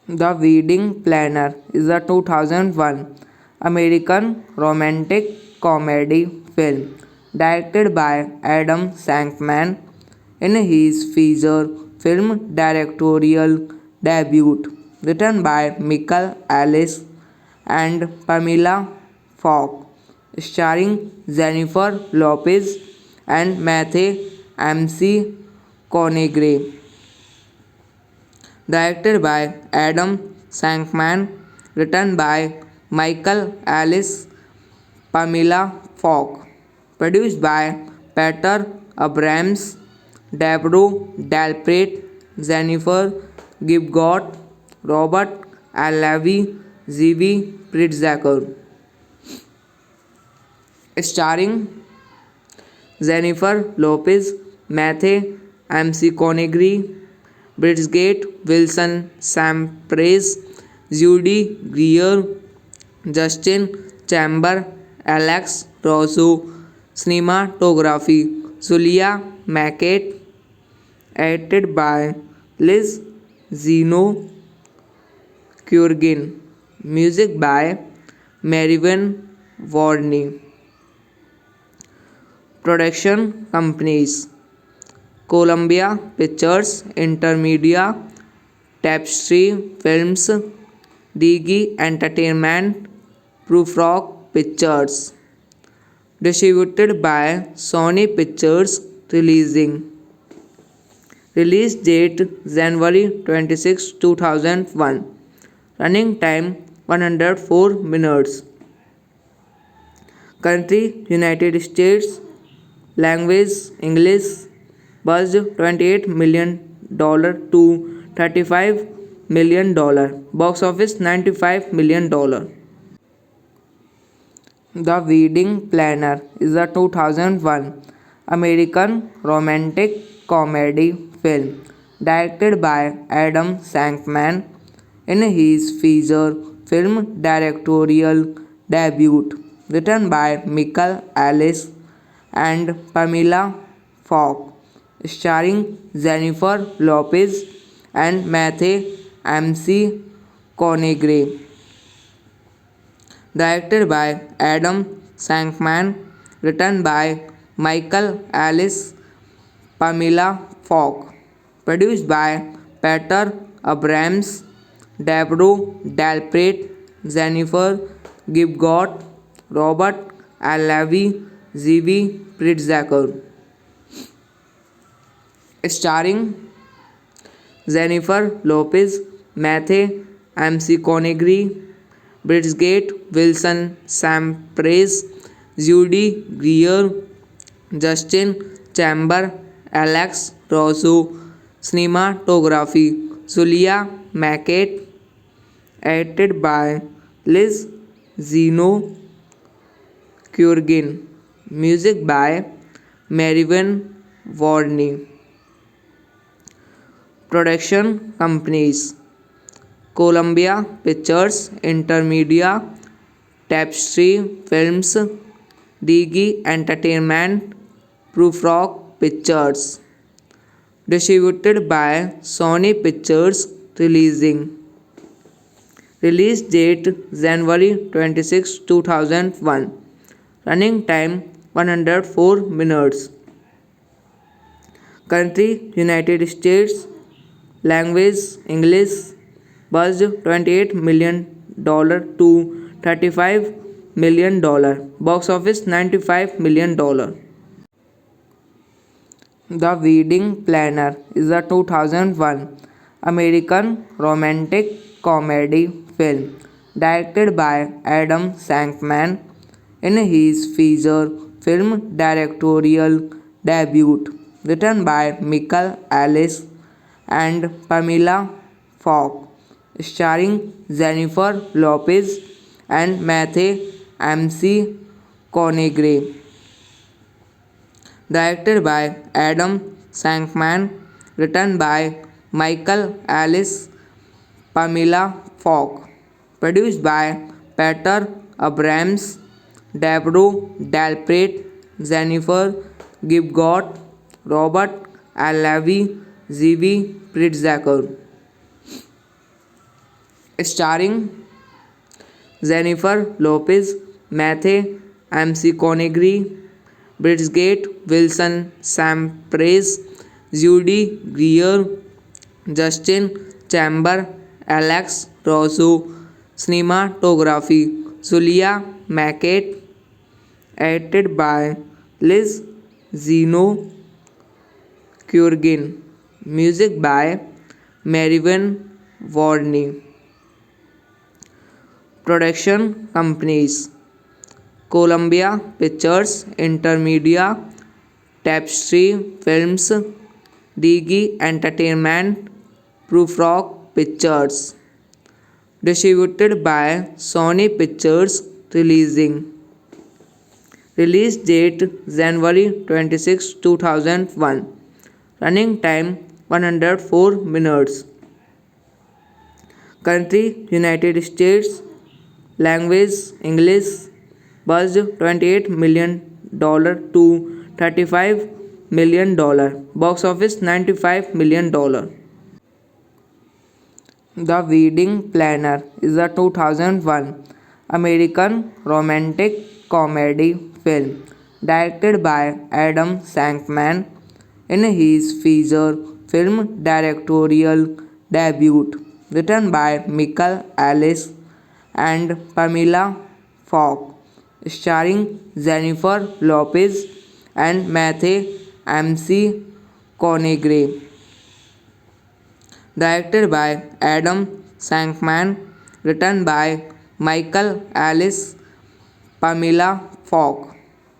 The Wedding Planner is a 2001 American romantic comedy film directed by Adam Shankman in his feature film directorial debut, written by Michael Ellis and Pamela Falk, starring Jennifer Lopez and Matthew McConaughey. Directed by Adam Shankman, written by Michael Ellis, Pamela Falk, produced by Peter Abrams, Deborah Delpret, Jennifer Gibgot, Robert L. Levy, Zivi Pritzker, starring Jennifer Lopez, Matthew McConaughey, Bridget Wilson, Sam Price, Judy Greer, Justin Chamber, Alex Rosso, cinematography, Julia Mackett, edited by Liz Zeno Kurgan, music by Marvin Warney. Production companies: Columbia Pictures, Intermedia, Tapestry Films, Digi Entertainment, Prufrock Pictures. Distributed by Sony Pictures Releasing. Release date January 26, 2001. Running time 104 minutes. Country United States. Language English. Budget $28 million to $35 million. Box office $95 million. The Wedding Planner is a 2001 American romantic comedy film directed by Adam Shankman in his feature film directorial debut, written by Michael Ellis and Pamela Falk, starring Jennifer Lopez and Matthew McConaughey. Directed by Adam Shankman, written by Michael Ellis, Pamela Falk, produced by Peter Abrams, Deborah Delpret, Jennifer Gibgot, Robert Alavi, Z.V. Pritzker. Starring Jennifer Lopez, Matthew McConaughey, Bridget Wilson, Sam Price, Judy Greer, Justin Chamber, Alex Rosso. Cinematography Julia Mackett, edited by Liz Zeno Kurgin. Music by Marvin Warney. Production companies Columbia Pictures, Intermedia, Tapestry Films, Digi Entertainment, Prufrock Pictures. Distributed by Sony Pictures Releasing. Release date January 26, 2001. Running time 104 minutes. Country United States. Language English. Budget $28 million to $35 million. Box office $95 million. The Wedding Planner is a 2001 American romantic comedy film directed by Adam Shankman in his feature film directorial debut, written by Michael Ellis and Pamela Falk, starring Jennifer Lopez and Matthew McConaughey. Directed by Adam Shankman, written by Michael Ellis, Pamela Falk, produced by Peter Abrams, Deborah Delpit, Jennifer Gibgot, Robert Alavi, Z.V. Pritzker. Starring Jennifer Lopez, Matthew McConaughey, Bridget Wilson, Sam Price, Judy Greer, Justin Chamber, Alex Rosso. Cinematography Julia Mackett, edited by Liz Zeno Kurgin. Music by Marvin Warney. Production companies Columbia Pictures, Intermedia, Tapestry Films, Digi Entertainment, Prufrock Pictures. Distributed by Sony Pictures Releasing. Release date January 26, 2001. Running time 104 minutes. Country United States. Language English. Budget $28 million to $35 million. Box office $95 million. The Wedding Planner is a 2001 American romantic comedy film directed by Adam Shankman in his feature film directorial debut, written by Michael Ellis and Pamela Falk, starring Jennifer Lopez and Matthew McConaughey. Directed by Adam Shankman, written by Michael Ellis, Pamela Falk,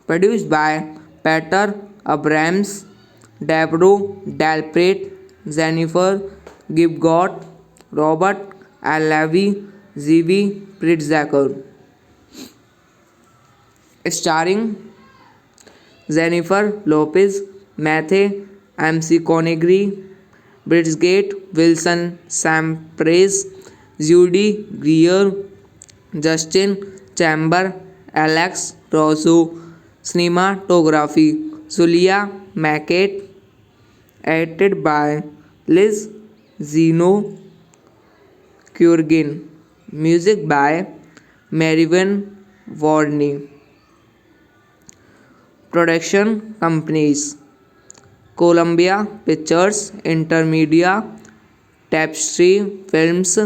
produced by Peter Abrams, Deborah Delpit, Jennifer Gibgot, Robert Alavi, Z.V. Pritzker. Starring Jennifer Lopez, Matthew McConaughey, Bridget Wilson, Sam Price, Judy Greer, Justin Chamber, Alex Rosso. Cinematography Julia Mackett, edited by Liz Zeno Kurgin. Music by Marvin Warney. Production companies Columbia Pictures, Intermedia, Tapestry Films,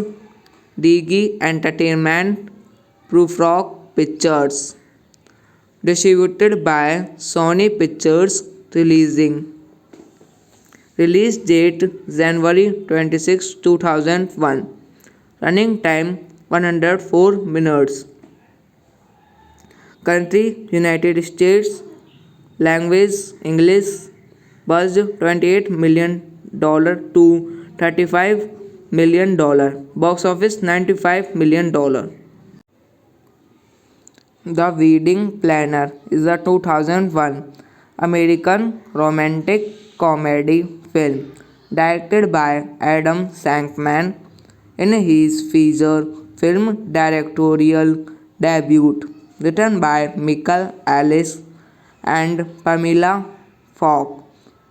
Digi Entertainment, Prufrock Pictures. Distributed by Sony Pictures Releasing. Release date January 26, 2001. Running time 104 minutes. Country United States. Language English. Budget $28 million to $35 million. Box office $95 million. The Wedding Planner is a 2001 American romantic comedy film directed by Adam Shankman in his feature film directorial debut, written by Michael Ellis and Pamela Falk,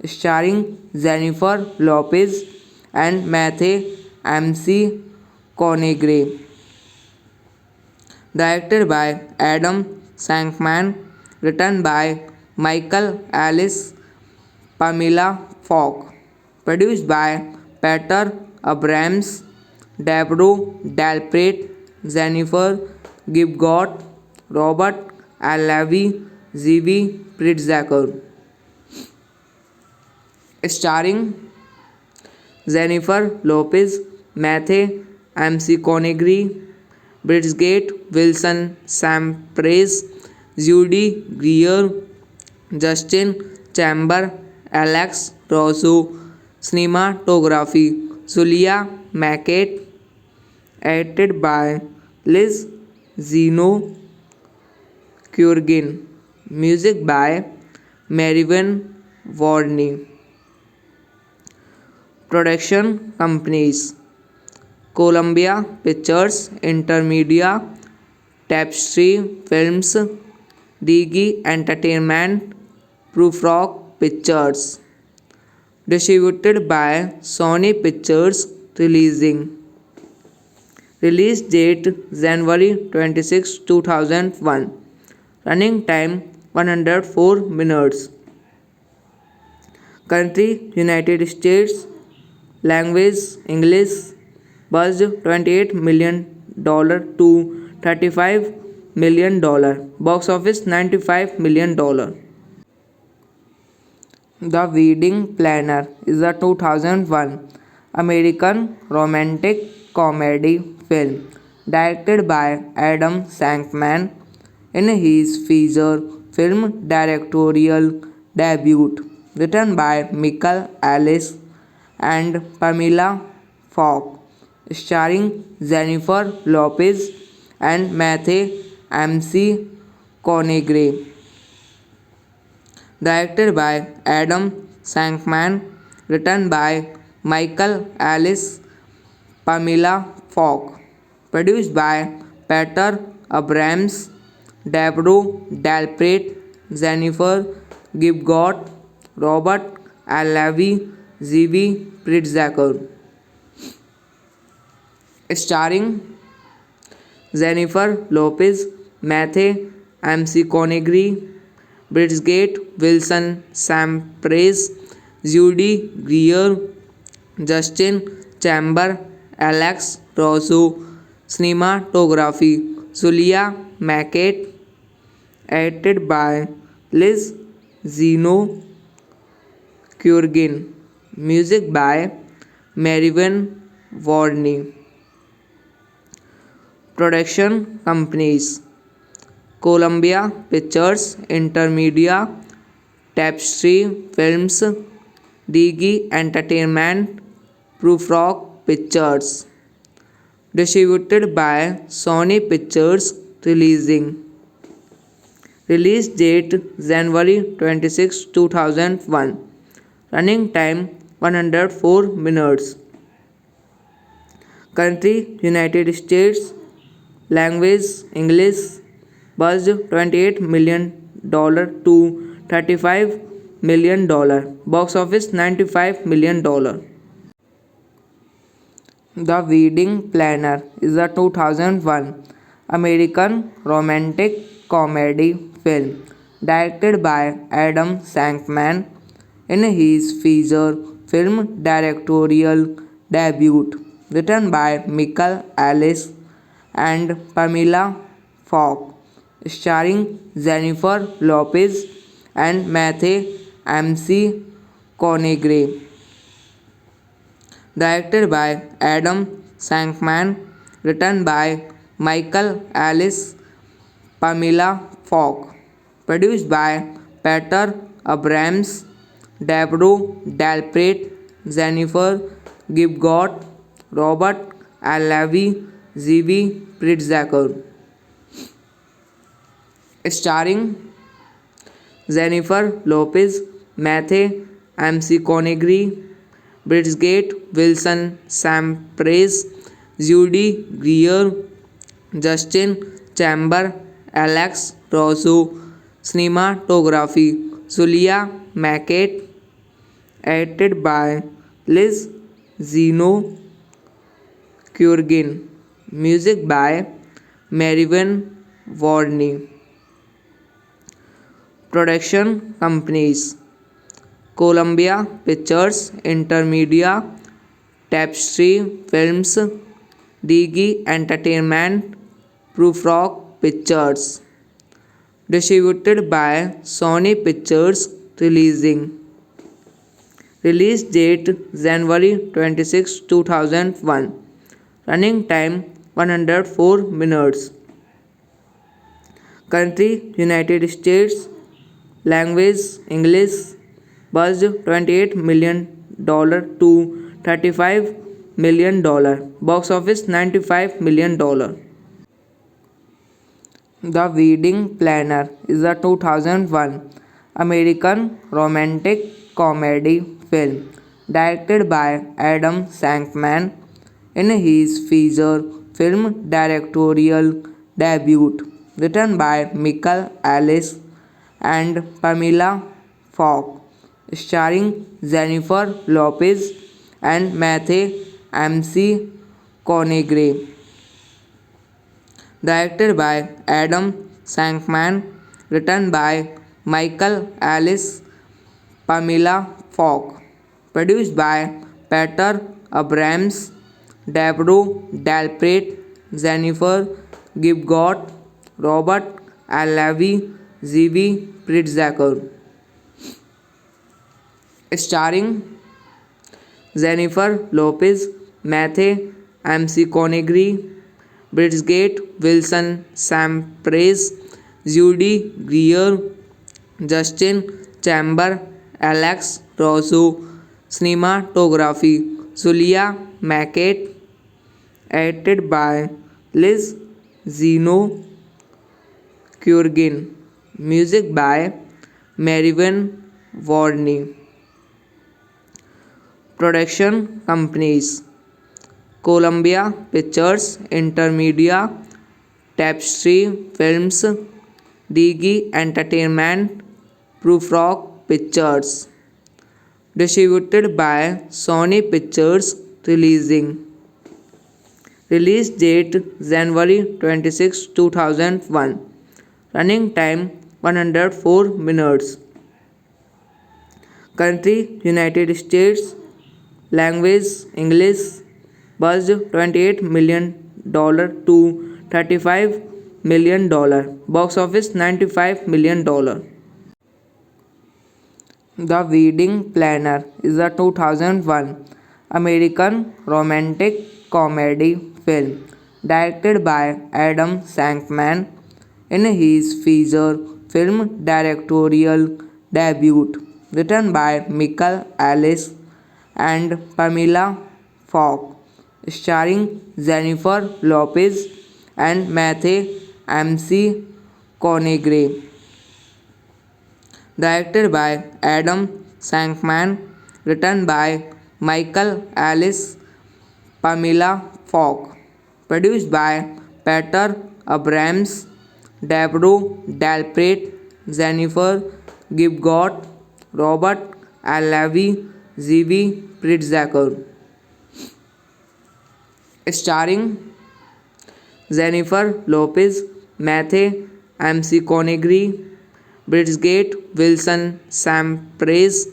starring Jennifer Lopez and Matthew McConaughey. Directed by Adam Shankman, written by Michael Ellis, Pamela Falk, produced by Peter Abrams, Deborah Delpit, Jennifer Gibgot, Robert Levy, Zivi Pritzker. Starring Jennifer Lopez, Matthew McConaughey, Bridget Wilson, Sam Price, Judy Greer, Justin Chamber, Alex Rosso. Cinematography Julia Mackett. Edited by Liz Zeno Kurgan. Music by Marvin Warney. Production companies: Columbia Pictures, Intermedia, Tapestry Films, Digi Entertainment, Prufrock Pictures. Distributed by Sony Pictures Releasing. Release date January 26, 2001. Running time 104 minutes. Country United States. Language English. Budget $28 million to $35 million. Box office $95 million. The Wedding Planner is a 2001 American romantic comedy film directed by Adam Shankman in his feature film directorial debut, written by Michael Ellis and Pamela Falk, starring Jennifer Lopez and Matthew McConaughey. Directed by Adam Shankman, written by Michael Ellis, Pamela Falk, produced by Peter Abrams, Deborah Delpit, Jennifer Gibgot, Robert Levy, Zivi Pritzker. Starring Jennifer Lopez, Matthew McConaughey, Bridget Wilson, Sam Price, Judy Greer, Justin Chamber, Alex Rosso. Cinematography Julia Mackett. Edited by Liz Zeno Kurgan. Music by Marvin Warney. Production companies: Columbia Pictures, Intermedia, Tapestry Films, Digi Entertainment, Prufrock Pictures. Distributed by Sony Pictures Releasing. Release date January 26, 2001. Running time 104 minutes. Country United States. Language English. Budget $28 million to $35 million. Box office $95 million. The Wedding Planner is a 2001 American romantic comedy film directed by Adam Shankman in his feature film directorial debut, written by Michael Alice and Pamela Falk, starring Jennifer Lopez and Matthew McConaughey. Directed by Adam Shankman, written by Michael Alice, Pamela Falk, produced by Peter Abrams, Deborah Dalpret, Jennifer Gibgot, Robert Alavi, Zivi Pritzker, starring Jennifer Lopez, Matthew McConaughey, Bridget Wilson, Sam Price, Judy Greer, Justin Chamber, Alex Rosso, cinematography, Julia Mackett, edited by Liz Zeno Kurgin, music by Marvin Warney. Production companies: Columbia Pictures, Intermedia, Tapestry Films, Digi Entertainment, Prufrock Pictures. Distributed by Sony Pictures Releasing. Release date January 26, 2001. Running time 104 minutes. Country United States. Language English. Budget $28 million to $35 million. Box office $95 million. The Wedding Planner is a 2001 American romantic comedy film directed by Adam Shankman in his feature film directorial debut, written by Michael Alice and Pamela Falk, starring Jennifer Lopez and Matthew McConaughey. Directed by Adam Shankman, written by Michael Alice, Pamela Falk, produced by Peter Abrams, Deborah Dalpret, Jennifer Gibgot, Robert Alavi, Zivi Pritzker, starring Jennifer Lopez, Matthew McConaughey, Bridget Wilson, Sam Price, Judy Greer, Justin Chamber, Alex Rosso, cinematography, Julia Mackett, edited by Liz Zeno Kurgin, music by Marvin Warney. Production companies: Columbia Pictures, Intermedia, Tapestry Films, Digi Entertainment, Prufrock Pictures. Distributed by Sony Pictures Releasing. Release date January 26, 2001. Running time 104 minutes. Country United States. Language English. Budget $28 million to $35 million. Box office $95 million. The Wedding Planner is a 2001 American romantic comedy film directed by Adam Shankman in his feature film directorial debut, written by Michael Alice and Pamela Falk, starring Jennifer Lopez and Matthew McConaughey. Directed by Adam Shankman, written by Michael Alice, Pamela Falk, produced by Peter Abrams, Deborah Dalpret, Jennifer Gibgot, Robert Alavi, Zivi Pritzker, starring Jennifer Lopez, Matthew McConaughey, Bridget Wilson, Sam Price,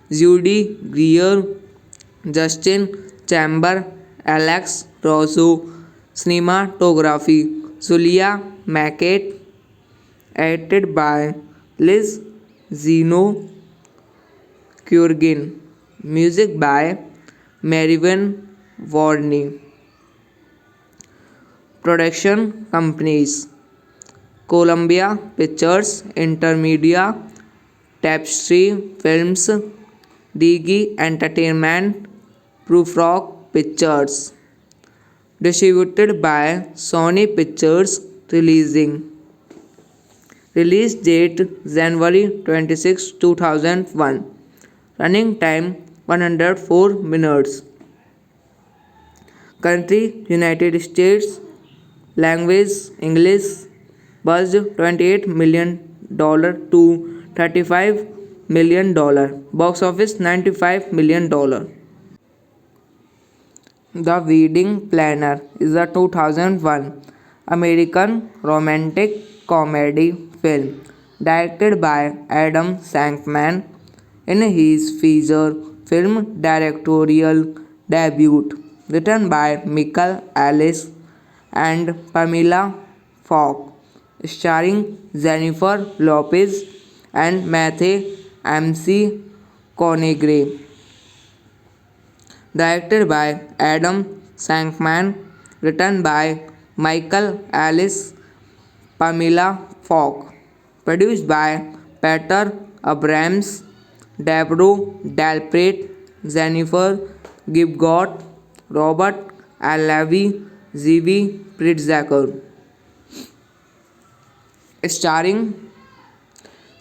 Judy Greer, Justin Chamber, Alex Rosso. Cinematography Julia Mackett. Edited by Liz Zeno Kurgin. Music by Marvin Warney. Production companies Columbia Pictures, Intermedia, Tapestry Films, Digi Entertainment, Prufrock Pictures. Distributed by Sony Pictures. Release date January 26, 2001. Running time 104 minutes. Country United States. Language English. Budget $28 million to $35 million. Box office $95 million. The Wedding Planner is a 2001 American romantic comedy film directed by Adam Shankman in his feature film directorial debut, written by Michael Ellis and Pamela Falk, starring Jennifer Lopez and Matthew McConaughey. Directed by Adam Shankman, written by Michael Ellis, Pamela Falk, produced by Peter Abrams, Deborah Delpit, Jennifer Gibgot, Robert Levy, Zivi Pritzker. Starring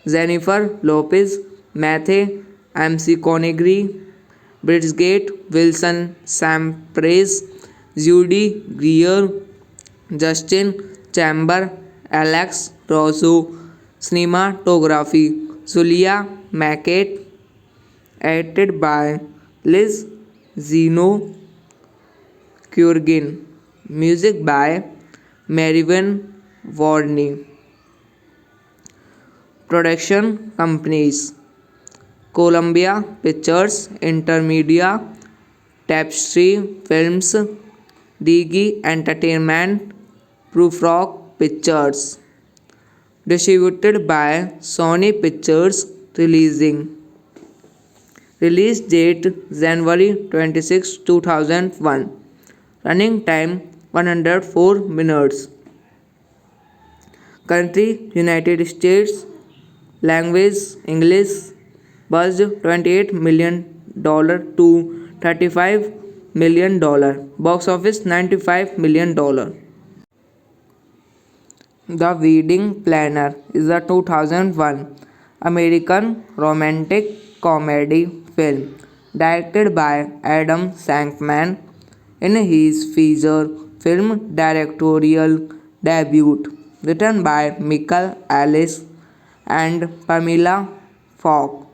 Jennifer Lopez, Matthew McConaughey, Bridget Wilson, Sam Price, Judy Greer, Justin Chamber, Alex Rosso. Cinematography Julia Mackett. Edited by Liz Zeno Kurgin. Music by Marvin Warney. Production companies Columbia Pictures, Intermedia, Tapestry Films, Digi Entertainment, Prufrock Pictures. Distributed by Sony Pictures. Release date January 26, 2001. Running time 104 minutes. Country United States. Language English. Budget $28 million to $35 million. Box office $95 million. The Wedding Planner is a 2001 American romantic comedy film directed by Adam Shankman in his feature film directorial debut, written by Michael Ellis and Pamela Falk,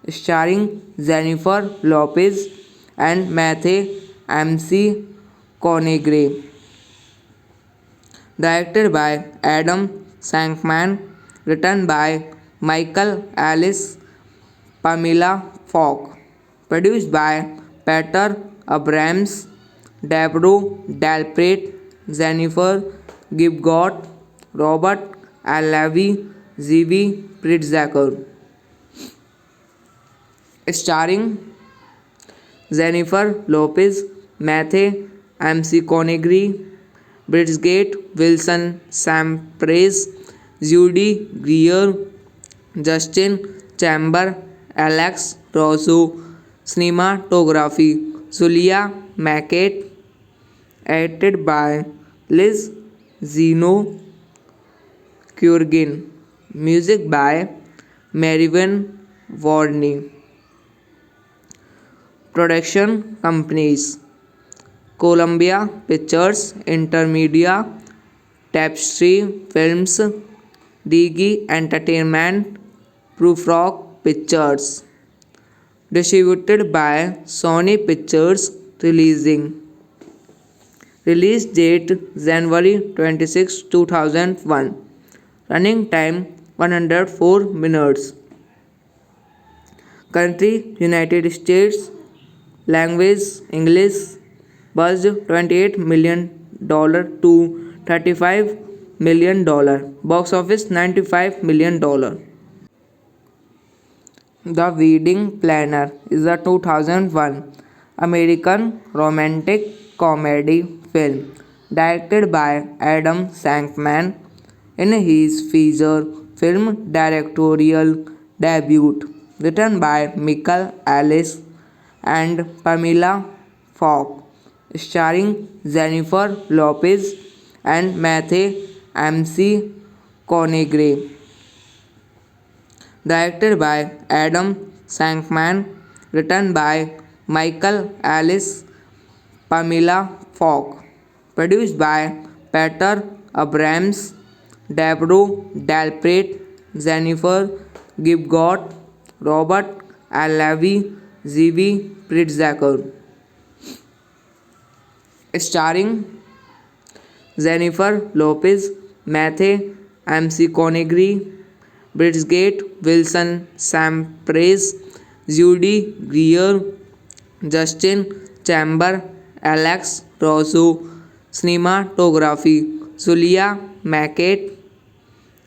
starring Jennifer Lopez and Matthew McConaughey. Directed by Adam Shankman, written by Michael Ellis, Pamela Falk, produced by Peter Abrams, Deborah Delpit, Jennifer Gibgot, Robert Levy, Zivi Pritzker. Starring Jennifer Lopez, Matthew McConaughey, Bridget Wilson, Sam Price, Judy Greer, Justin Chamber, Alex Rosso. Cinematography Julia Mackett. Edited by Liz Zeno Kurgin. Music by Marvin Warney. Production companies Columbia Pictures, Intermedia, Tapestry Films, Digi Entertainment, Prufrock Pictures. Distributed by Sony Pictures. Release date January 26, 2001. Running time 104 minutes. Country United States. Language English. buzzed $28 million to $35 million. Box office $95 million. The Wedding Planner is a 2001 American romantic comedy film directed by Adam Shankman in his feature film directorial debut, written by Michael Ellis and Pamela Falk, starring Jennifer Lopez and Matthew McConaughey. Directed by Adam Shankman, written by Michael Ellis, Pamela Falk, produced by Peter Abrams, Deborah Delpret, Jennifer Gibgot, Robert Levy, Zivi Pritzker. Starring Jennifer Lopez, Matthew McConaughey, Bridget Wilson, Sam Price, Judy Greer, Justin Chamber, Alex Rosso. Cinematography Julia Mackett,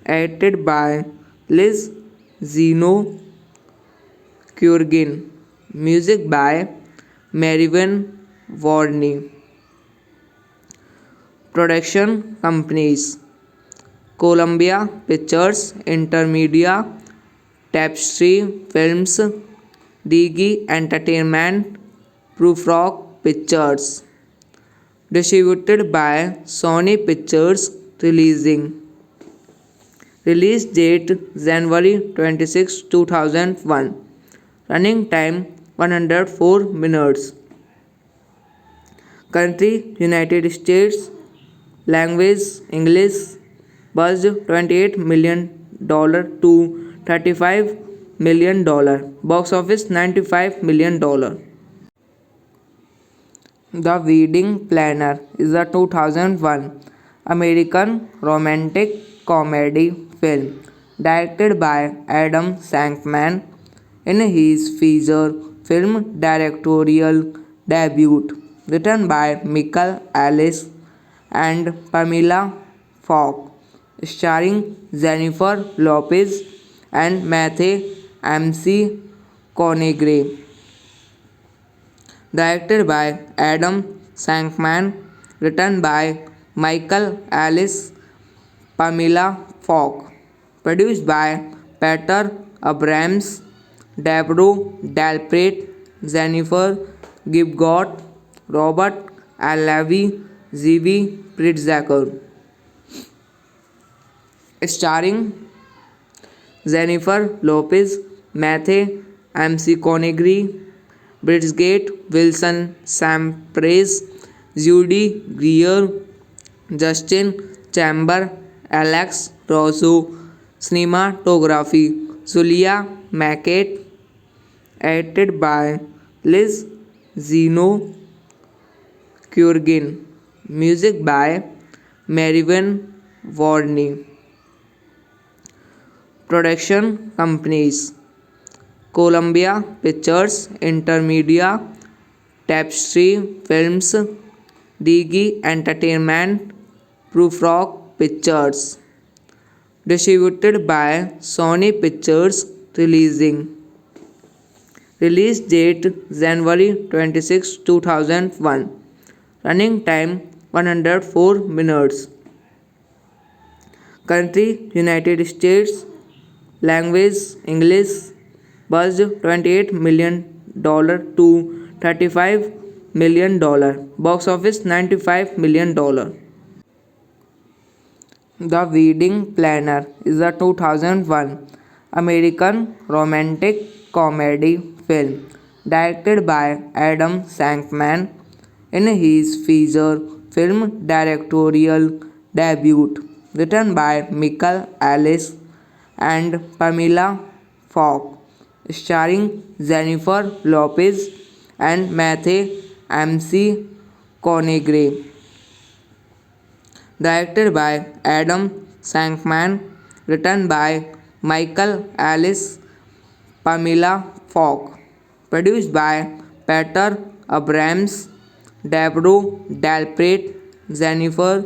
edited by Liz Zeno Kurgin. Music by Marvin Warney. Production companies Columbia Pictures, Intermedia, Tapestry Films, Digi Entertainment, Prufrock Pictures. Distributed by Sony Pictures Releasing. Release date January 26, 2001. Running time 104 minutes. Country United States. Language English. Buzzed $28 million to $35 million. Box office $95 million. The Wedding Planner is a 2001 American romantic comedy film directed by Adam Shankman in his feature film directorial debut, written by Michael Ellis and Pamela Falk, starring Jennifer Lopez and Matthew McConaughey. Directed by Adam Shankman, written by Michael Ellis, Pamela Falk, produced by Peter Abrams, Deborah Delpret, Jennifer Gibgot, Robert Levy, Zivi Pritzker. Starring Jennifer Lopez, Matthew McConaughey, Bridget Wilson, Sam Price, Judy Greer, Justin Chamber, Alex Rosso. Cinematography Julia Mackett, edited by Liz Zeno Kurgin. Music by Marvin Warney. Production companies Columbia Pictures, Intermedia, Tapestry Films, Digi Entertainment, Prufrock Pictures. Distributed by Sony Pictures Releasing. Release date January 26, 2001. Running time 104 minutes. Country United States. Language English. Buzzed $28 million to $35 million. Box office $95 million. The Wedding Planner is a 2001 American romantic comedy film directed by Adam Shankman in his feature film directorial debut, written by Michael Ellis and Pamela Falk, starring Jennifer Lopez and Matthew McConaughey. Directed by Adam Shankman, written by Michael Ellis, Pamela Falk, produced by Peter Abrams, Debro Dalpret, Jennifer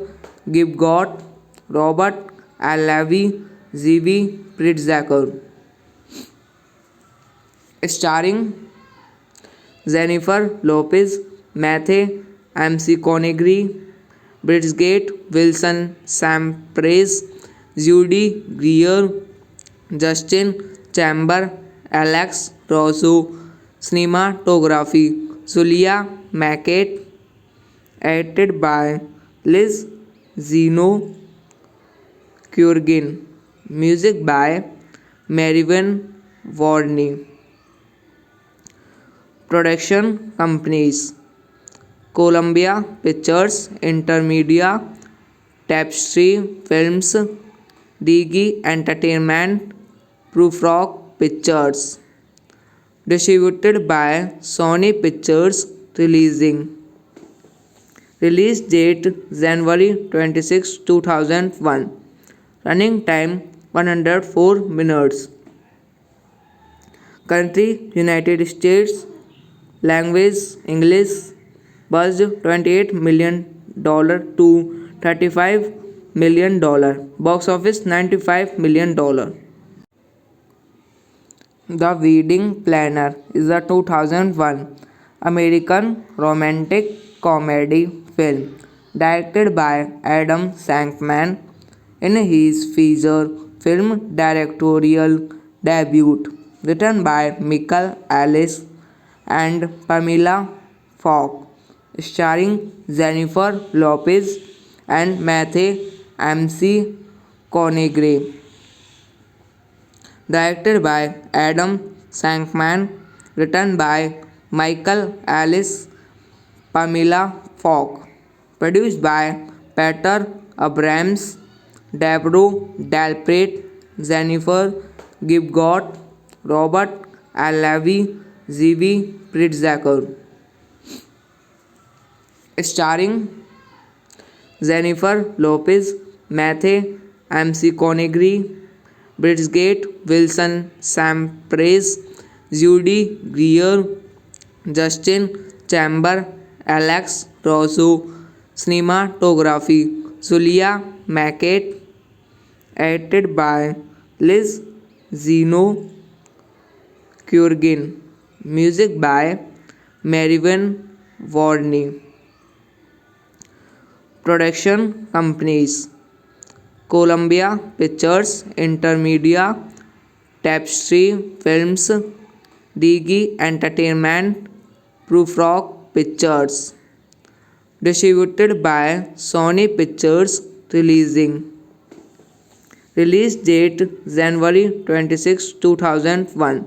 Gibgot, Robert Alavi, Z.V. Pritzker. Starring Jennifer Lopez, Matthew McConaughey, Bridget Wilson, Sam Price, Judy Greer, Justin Chamber, Alex Rosso. Cinematography Julia Mackett, edited by Liz Zeno Kurgin. Music by Marvin Warney. Production companies Columbia Pictures, Intermedia, Tapestry Films, Digi Entertainment, Prufrock Pictures. Distributed by Sony Pictures. Release date January 26, 2001. Running time 104 minutes. Country United States. Language English. Budget $28 million to $35 million. Box office $95 million. The Wedding Planner is a 2001 American romantic comedy film directed by Adam Shankman in his feature film directorial debut, written by Michael Ellis and Pamela Falk, starring Jennifer Lopez and Matthew McConaughey. Directed by Adam Shankman, written by Michael Ellis, Pamela Falk, produced by Peter Abrams, Debro Dalpret, Jennifer Gibgot, Robert Alavi, Z.V. Pritzker. Starring Jennifer Lopez, Matthew McConaughey, Bridget Wilson, Sam Price, Judy Greer, Justin Chamber, Alex Rosso. Cinematography Julia Mackett, edited by Liz Zeno Kurgin. Music by Marvin Warney. Production companies Columbia Pictures, Intermedia, Tapestry Films, Digi Entertainment, Prufrock Pictures. Distributed by Sony Pictures. Release date January 26, 2001.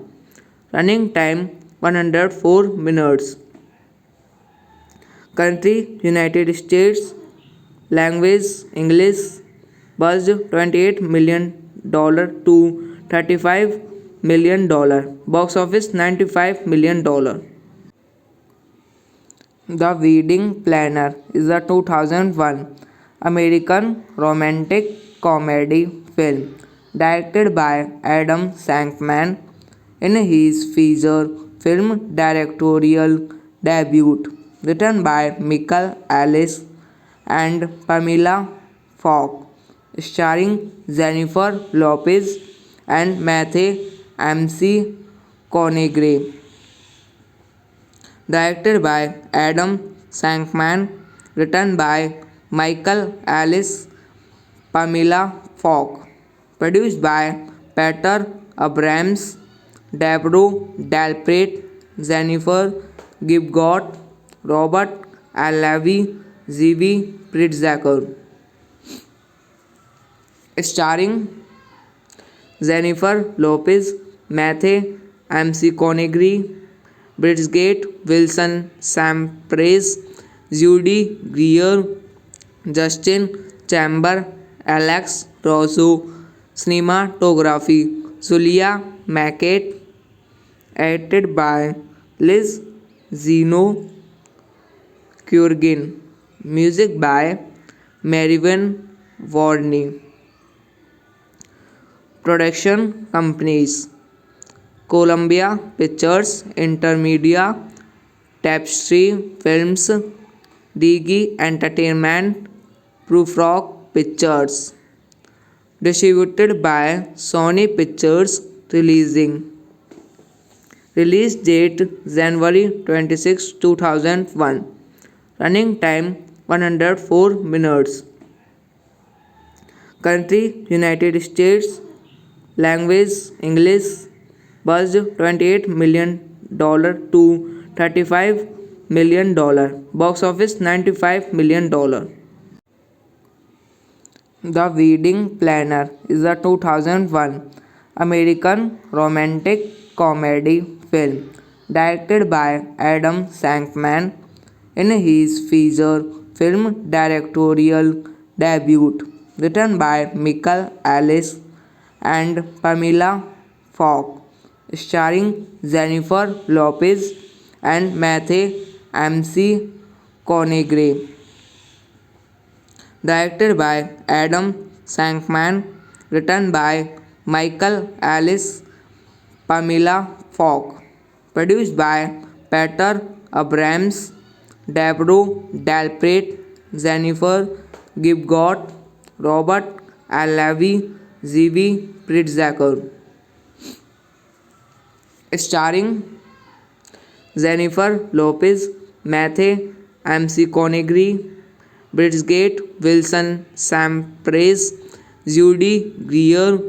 Running time 104 minutes. Country United States. Language English. Budget $28 million to $35 million. Box office $95 million. The Wedding Planner is a 2001 American romantic comedy film directed by Adam Shankman in his feature film directorial debut, written by Michael Ellis and Pamela Falk, starring Jennifer Lopez and Matthew McConaughey. Directed by Adam Shankman, written by Michael Ellis, Pamela Falk, produced by Peter Abrams, Debro Dalpret, Jennifer Gibgot, Robert Alavi, Z.V. Pritzker. Starring Jennifer Lopez, Matthew McConaughey, Bridget Wilson, Sam Price, Judy Greer, Justin Chamber, Alex Rosso. Cinematography Julia Mackett, edited by Liz Zeno Kurgin. Music by Marvin Warney. Production companies Columbia Pictures, Intermedia, Tapestry Films, Digi Entertainment, Prufrock Pictures. Distributed by Sony Pictures Releasing. Release date January 26, 2001. Running time 104 minutes. Country United States. Language English. Budget $28 million to $35 million. Box office $95 million. The Wedding Planner is a 2001 American romantic comedy film directed by Adam Shankman in his feature film directorial debut, written by Michael Ellis and Pamela Falk, starring Jennifer Lopez and Matthew McConaughey. Directed by Adam Shankman, written by Michael Ellis, Pamela Falk, produced by Peter Abrams, Deborah Delpit, Jennifer Gibgot, Robert L. Levy, Zivi Pritzker. Starring Jennifer Lopez, Matthew McConaughey, Bridget Wilson, Sam Price, Judy Greer,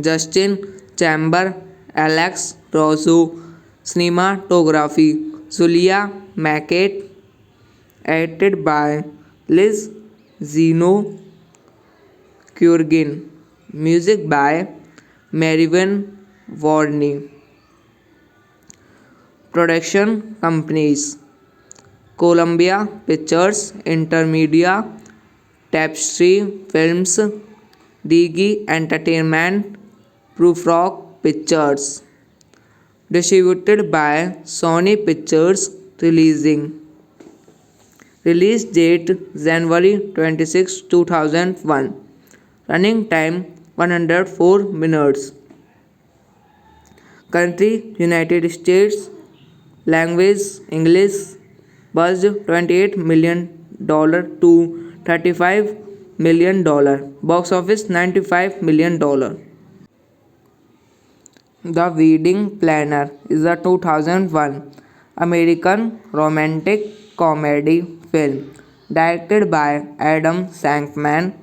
Justin Chamber, Alex Rosso. Cinematography Julia Mackett. Edited by Liz Zeno Kurgan. Music by Marvin Warney. Production companies: Columbia Pictures, Intermedia, Tapestry Films, Digi Entertainment, Prufrock Pictures. Distributed by Sony Pictures Releasing. Release date January 26, 2001. Running time 104 minutes. Country United States. Language English. Budget $28 million to $35 million. Box office $95 million. The Wedding Planner is a 2001 American romantic comedy film directed by Adam Shankman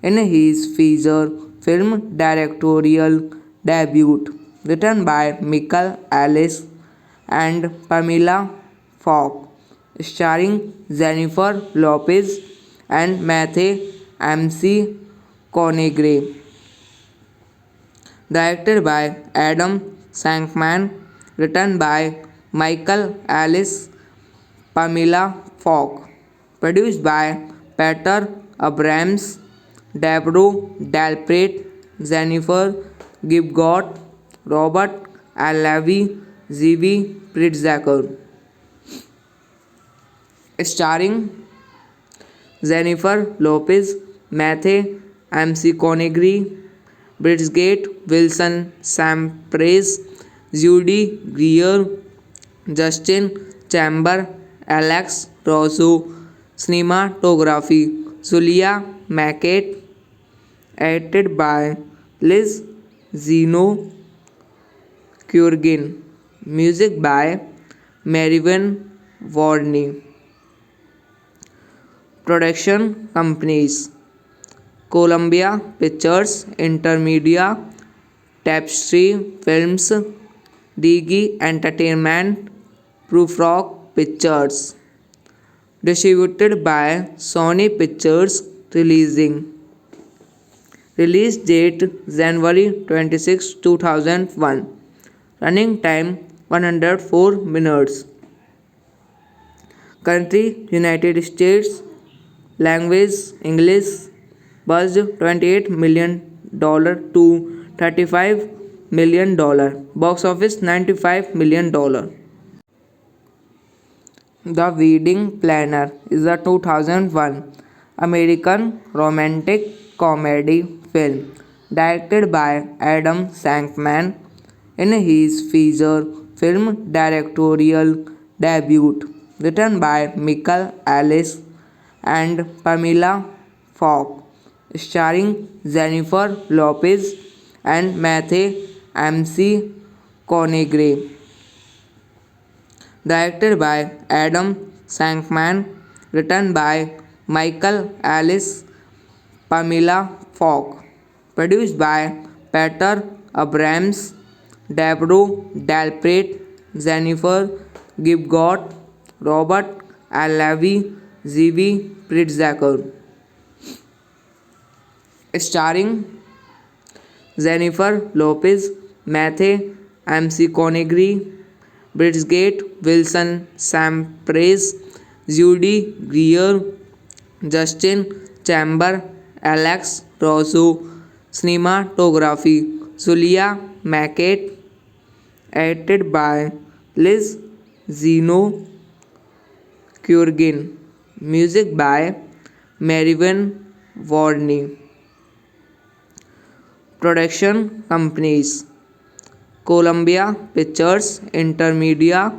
in his feature film directorial debut, written by Michael Ellis and Pamela Falk, starring Jennifer Lopez and Matthew McConaughey. Directed by Adam Shankman, written by Michael Ellis, Pamela Falk, produced by Peter Abrams, Deborah Delpit, Jennifer Gibgot, Robert L. Levy, Zivi Pritzker. Starring Jennifer Lopez, Matthew McConaughey, Bridget Wilson, Sam Price, Judy Greer, Justin Chamber, Alex Rosso. Cinematography Julia Mackett. Edited by Liz Zeno Kurgan. Music by Marvin Warney. Production companies: Columbia Pictures, Intermedia, Tapestry Films, Digi Entertainment, Prufrock Pictures. Distributed by Sony Pictures Releasing. Release date January 26, 2001. Running time 104 minutes. Country United States. Language English. Budget $28 million to $35 million. Box office $95 million. The Wedding Planner is a 2001 American romantic comedy film directed by Adam Shankman in his feature film directorial debut, written by Michael Alice and Pamela Falk, starring Jennifer Lopez and Matthew McConaughey. Directed by Adam Shankman, written by Michael Alice, Pamela Falk, produced by Peter Abrams, Deborah Dalpret, Jennifer Gibgot, Robert Alavi, Zivi Pritzker, starring Jennifer Lopez, Matthew McConaughey, Bridget Wilson, Sam Price, Judy Greer, Justin Chamber, Alex Rosso, cinematography, Julia Mackett, edited by Liz Zeno Kurgin, music by Marvin Warney. Production companies: Columbia Pictures, Intermedia,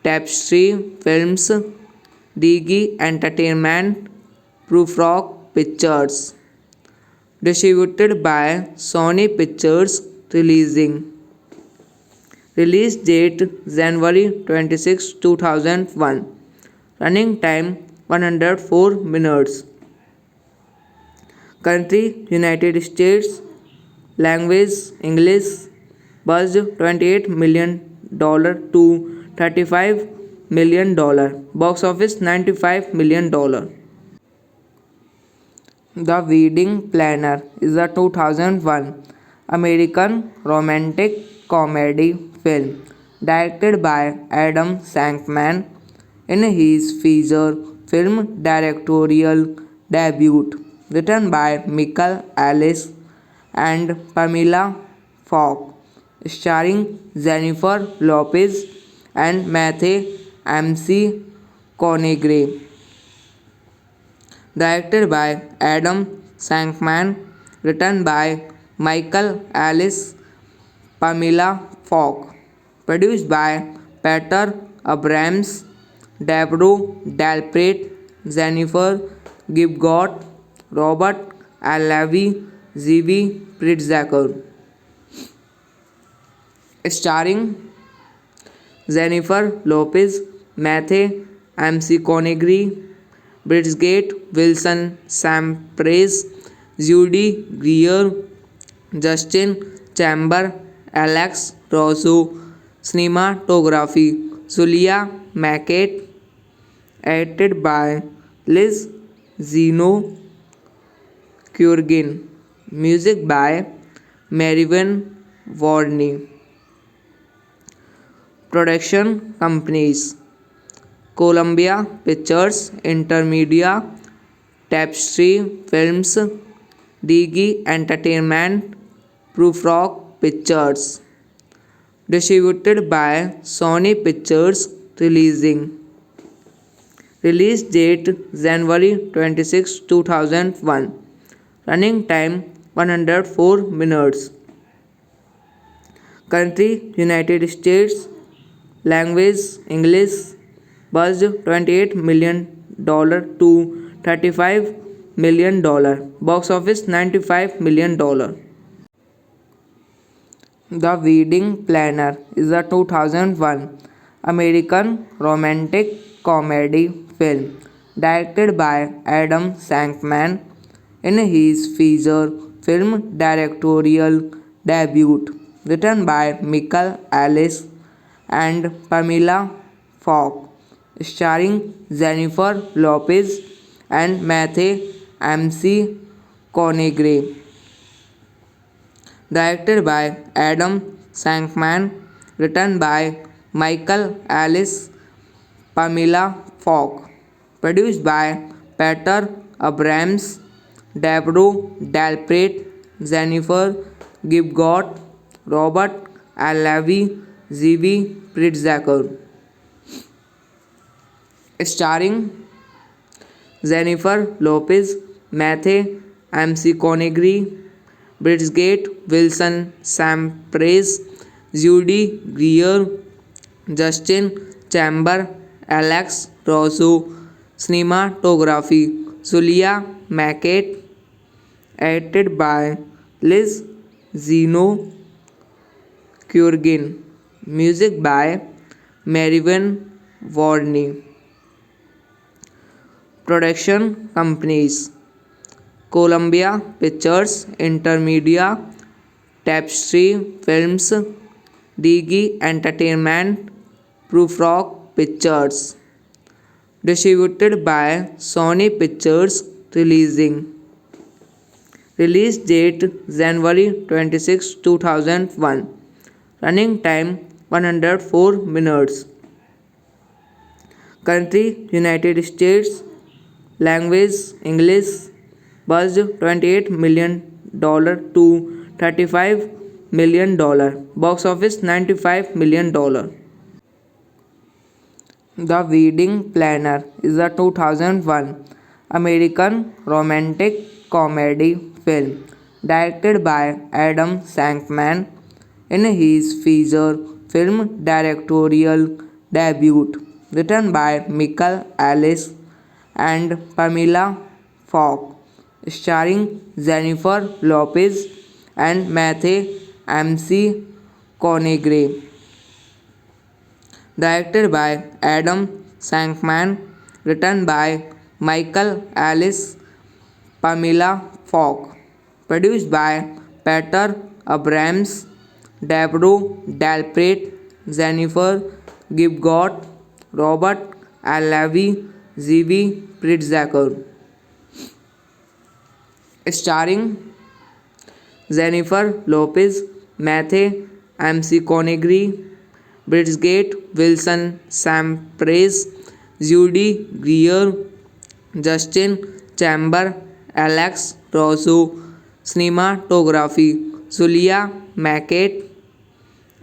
Tapestry Films, Digi Entertainment, Prufrock Pictures. Distributed by Sony Pictures Releasing. Release date January 26, 2001. Running time 104 minutes. Country United States. Language English. Budget $28 million to $35 million. Box office $95 million. The Wedding Planner is a 2001 American romantic comedy film directed by Adam Shankman in his feature film directorial debut, written by Michael Alice and Pamela Falk, starring Jennifer Lopez and Matthew McConaughey. Directed by Adam Shankman, written by Michael Alice, Pamela Falk, produced by Peter Abrams, Deborah Dalpret, Jennifer Gibgot, Robert Alavi, Zivi Pritzker, starring Jennifer Lopez, Matthew McConaughey, Bridget Wilson, Sam Price, Judy Greer, Justin Chamber, Alex Rosso, cinematography, Julia Mackett, edited by Liz Zeno Kurgin, music by Marvin Warney. Production companies: Columbia Pictures, Intermedia, Tapestry Films, Digi Entertainment, Prufrock Pictures. Distributed by Sony Pictures Releasing. Release date January 26, 2001. Running time 104 minutes. Country United States. Language English. Budget $28 million to $35 million. Box office $95 million. The Wedding Planner is a 2001 American romantic comedy film directed by Adam Shankman in his feature film directorial debut, written by Michael Alice and Pamela Falk, starring Jennifer Lopez and Matthew McConaughey. Directed by Adam Shankman, written by Michael Alice, Pamela Falk, produced by Peter Abrams, Deborah Dalpret, Jennifer Gibgot, Robert Alavi, Zivi Pritzker, starring Jennifer Lopez, Matthew McConaughey, Bridget Wilson, Sam Price, Judy Greer, Justin Chamber, Alex Rosso, cinematography, Julia Mackett, edited by Liz Zeno Kurgin, music by Marvin Warney. Production companies Columbia Pictures, Intermedia, Tapestry Films, Digi Entertainment, Prufrock Pictures. Distributed by Sony Pictures Releasing. Release date January 26, 2001. Running time 104 minutes. Country United States. Language English. Budget $28 million to $35 million. Box office $95 million. The Wedding Planner is a 2001 American romantic comedy film directed by Adam Shankman in his feature film directorial debut, written by Michael Ellis and Pamela Falk, starring Jennifer Lopez and Matthew McConaughey. Directed by Adam Shankman, written by Michael Ellis, Pamela Falk, produced by Peter Abrams, Deborah Delpit, Jennifer Gibgot, Robert Levy, Zivi Pritzker. Starring Jennifer Lopez, Matthew McConaughey, Bridget Wilson, Sam Price, Judy Greer, Justin Chamber, Alex Rosso, cinematography, Julia Mackett,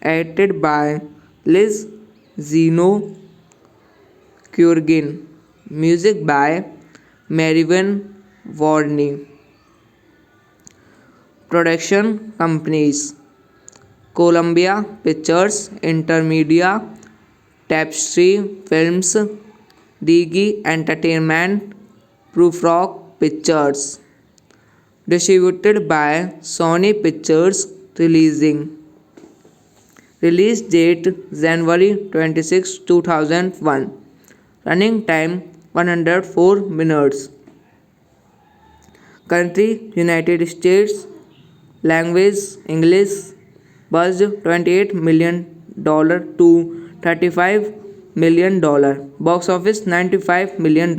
edited by Liz Zeno Kurgin, music by Marvin Warney. Production companies Columbia Pictures, Intermedia, Tapestry Films, Digi Entertainment, Prufrock Pictures. Distributed by Sony Pictures Releasing. Release date January 26, 2001. Running time 104 minutes. Country United States. Language English. Budget $28 million to $35 million. Box office $95 million.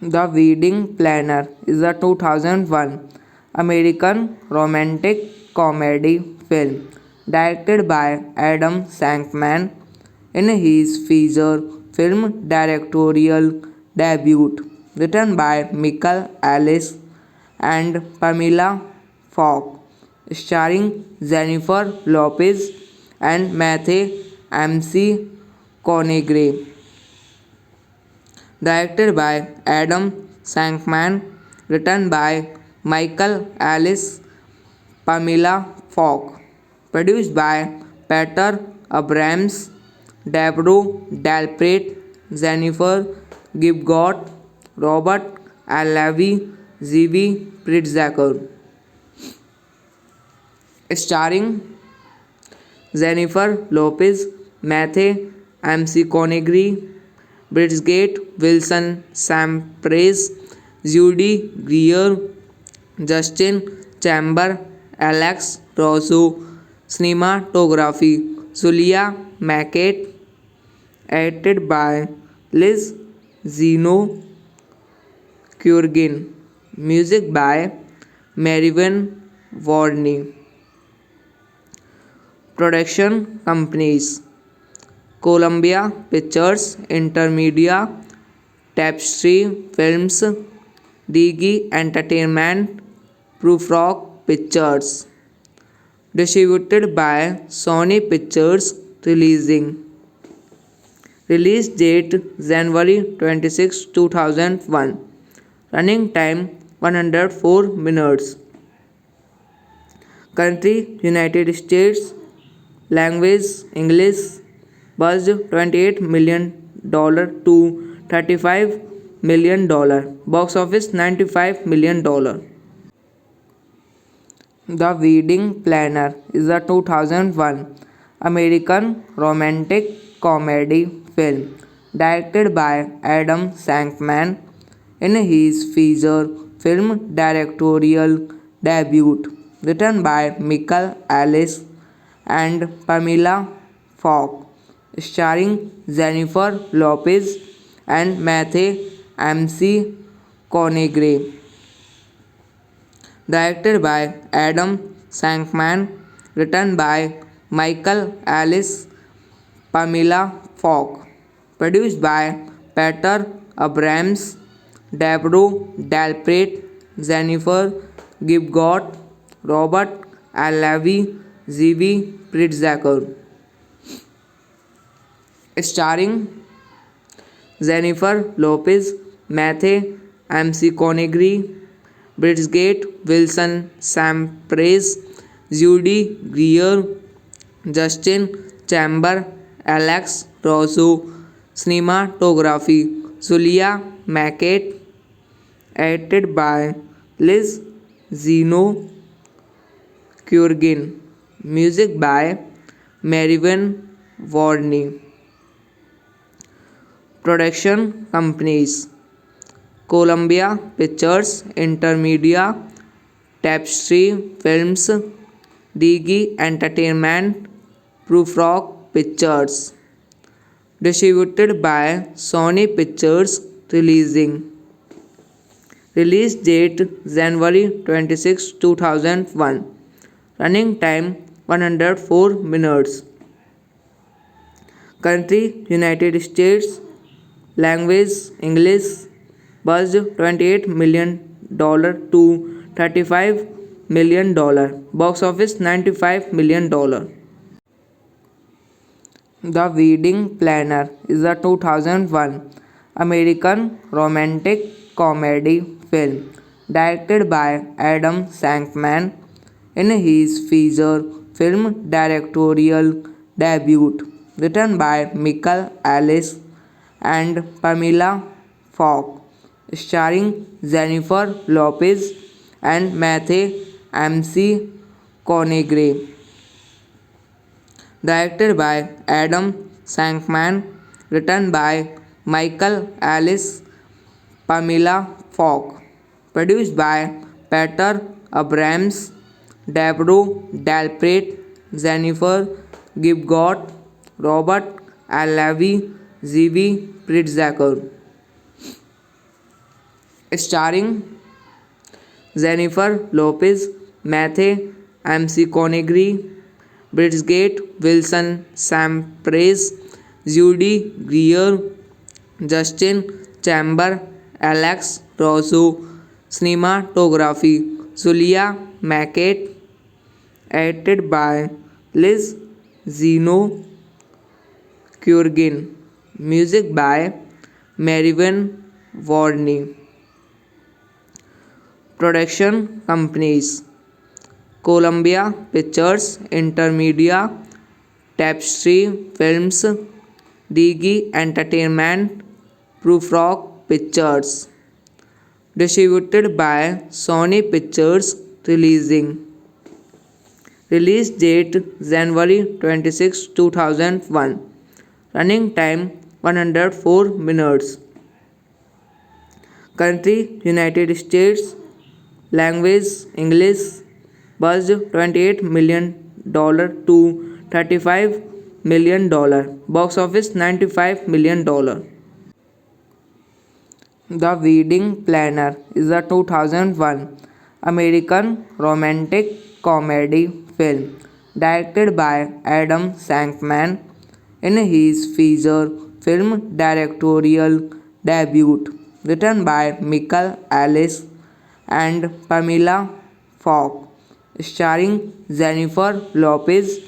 The Wedding Planner is a 2001 American romantic comedy film directed by Adam Shankman in his feature film directorial debut, written by Michael Ellis and Pamela Falk, starring Jennifer Lopez and Matthew McConaughey. Directed by Adam Shankman, written by Michael Ellis, Pamela Falk, produced by Peter Abrams, Deborah Delpit, Jennifer Gibgot, Robert Levy, Zivi Pritzker. Starring Jennifer Lopez, Matthew McConaughey, Bridget Wilson, Sam Price, Judy Greer, Justin Chamber, Alex Rosso, cinematography, Julia Mackett, edited by Liz Zeno Kurgin, music by Marvin Warney. Production companies Columbia Pictures, Intermedia, Tapestry Films, Digi Entertainment, Prufrock Pictures. Distributed by Sony Pictures Releasing. Release date January 26, 2001. Running time 104 minutes. Country United States. Language English. buzzed $28 million to $35 million. Box office $95 million. The Wedding Planner is a 2001 American romantic comedy film directed by Adam Shankman in his feature film directorial debut, written by Michael Ellis and Pamela Falk, starring Jennifer Lopez and Matthew McConaughey. Directed by Adam Shankman, written by Michael Ellis, Pamela Falk, produced by Peter Abrams, Deborah Delpret, Jennifer Gibgot, Robert Levy, Zivi Pritzker. Starring Jennifer Lopez, Matthew McConaughey, Bridget Wilson, Sam Price, Judy Greer, Justin Chamber, Alex Rosso. Cinematography Julia Mackett, edited by Liz Zeno Kurgin. Music by Marvin Warney. Production companies Columbia Pictures, Intermedia, Tapestry Films, Digi Entertainment, Prufrock Pictures. Distributed by Sony Pictures Releasing. Release date January 26, 2001. Running time 104 minutes. Country United States. Language English. Buzzed $28 million to $35 million. Box office $95 million. The Wedding Planner is a 2001 American romantic comedy film directed by Adam Shankman in his feature film directorial debut, written by Michael Ellis and Pamela Falk, starring Jennifer Lopez and Matthew McConaughey. Directed by Adam Shankman, written by Michael Ellis, Pamela Falk, produced by Peter Abrams, Deborah Delpret, Jennifer Gibgot, Robert Levy, Zivi Pritzker. Starring Jennifer Lopez, Matthew McConaughey, Bridget Wilson, Sam Price, Judy Greer, Justin Chamber, Alex Rosso. Cinematography Julia Mackett, edited by Liz Zeno Kurgin. Music by Marvin Warney. Production companies Columbia Pictures, Intermedia, Tapestry Films, Digi Entertainment, Prufrock Pictures. Distributed by Sony Pictures Releasing. Release date January 26, 2001. Running time 104 minutes. Country United States. Language English. Buzzed $28 million to $35 million. Box office $95 million. The Wedding Planner is a 2001 American romantic comedy film directed by Adam Shankman in his feature film directorial debut, written by Michael Ellis and Pamela Falk, starring Jennifer Lopez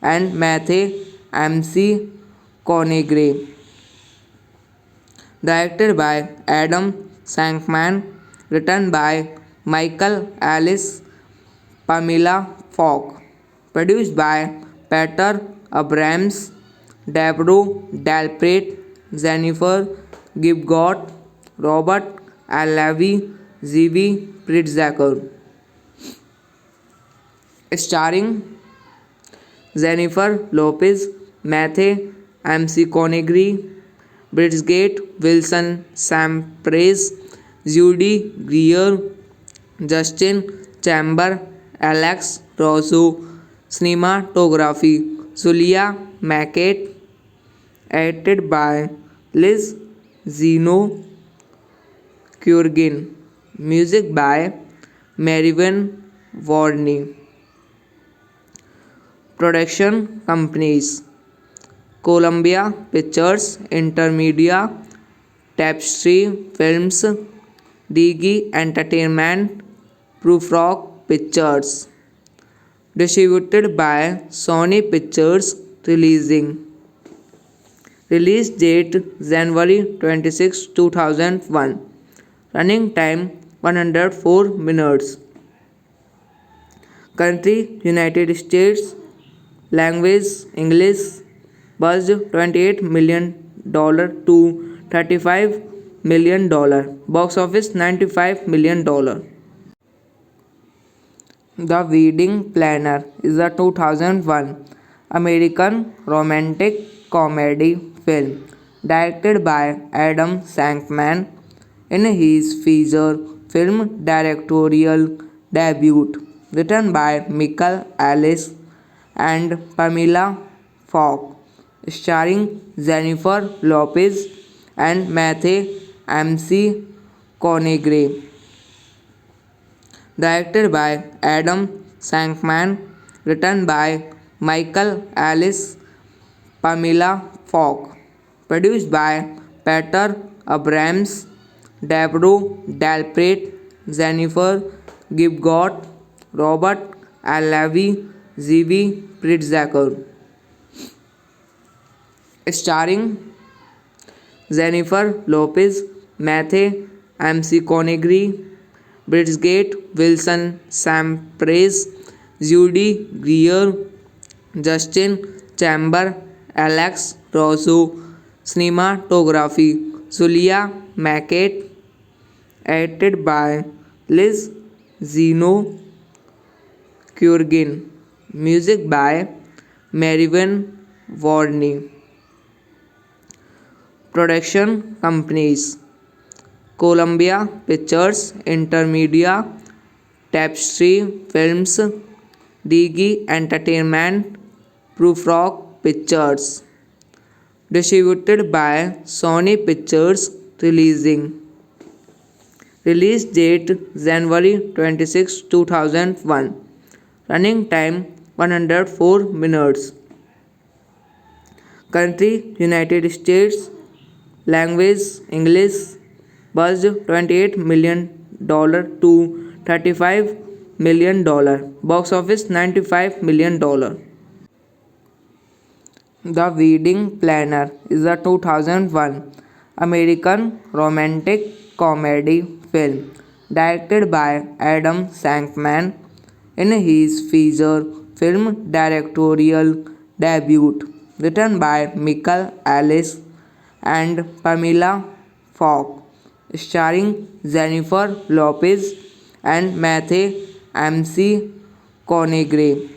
and Matthew McConaughey. Directed by Adam Shankman, written by Michael Ellis, Pamela Falk, produced by Peter Abrams, Debro Dalpret, Jennifer Gibgot, Robert Alavi, Z.V. Pritzker. Starring Jennifer Lopez, Matthew McConaughey, Bridget Wilson, Sam Price, Judy Greer, Justin Chamber, Alex Rosso. Cinematography Julia Mackett, edited by Liz Zeno Kurgin. Music by Marvin Warney. Production companies Columbia Pictures, Intermedia, Tapestry Films, Digi Entertainment, Prufrock Pictures. Distributed by Sony Pictures. Release date January 26, 2001. Running time 104 minutes. Country United States. Language English. Budget $28 million to $35 million. Box office $95 million. The Wedding Planner is a 2001 American romantic comedy film directed by Adam Shankman in his feature film directorial debut, written by Michael Ellis and Pamela Falk, starring Jennifer Lopez and Matthew McConaughey. Directed by Adam Shankman, written by Michael Ellis, Pamela Falk, produced by Peter Abrams, Debro Dalpret, Jennifer Gibgot, Robert Alavi, Z.V. Pritzker. Starring Jennifer Lopez, Matthew McConaughey, Bridget Wilson, Sam Price, Judy Greer, Justin Chamber, Alex Rosso. Cinematography Julia Mackett, edited by Liz Zeno Kurgin. Music by Marvin Warney. Production companies Columbia Pictures, Intermedia, Tapestry Films, Digi Entertainment, Prufrock Pictures. Distributed by Sony Pictures. Release date January 26, 2001. Running time 104 minutes. Country United States. Language English. Budget $28 million to $35 million. Box office $95 million. The Wedding Planner is a 2001 American romantic comedy film directed by Adam Shankman in his feature film directorial debut, written by Michael Ellis and Pamela Falk, starring Jennifer Lopez and Matthew McConaughey.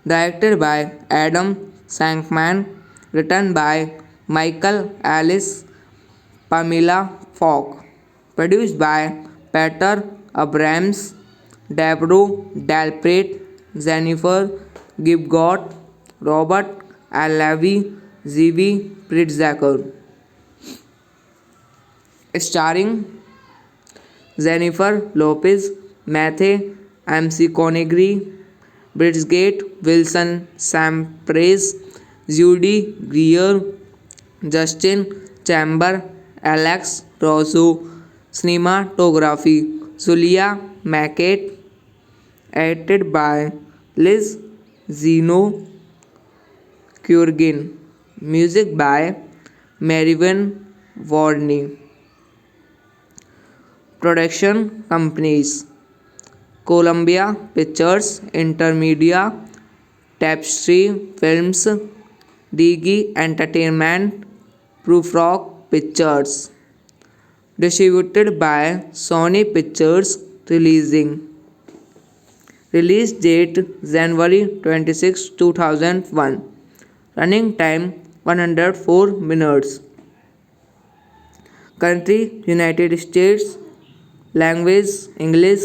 Directed by Adam Shankman, written by Michael Ellis, Pamela Falk, produced by Peter Abrams, Debro Dalpret, Jennifer Gibgot, Robert Alavi, Z.V. Pritzker. Starring Jennifer Lopez, Matthew McConaughey, Bridget Wilson, Sam Price, Judy Greer, Justin Chamber, Alex Rosso. Cinematography Julia Mackett, edited by Liz Zeno Kurgin. Music by Marvin Warney. Production companies Columbia Pictures, Intermedia, Tapestry Films, Digi Entertainment, Prufrock Pictures. Distributed by Sony Pictures Releasing. Release date January 26, 2001. Running time 104 minutes. Country United States. Language English.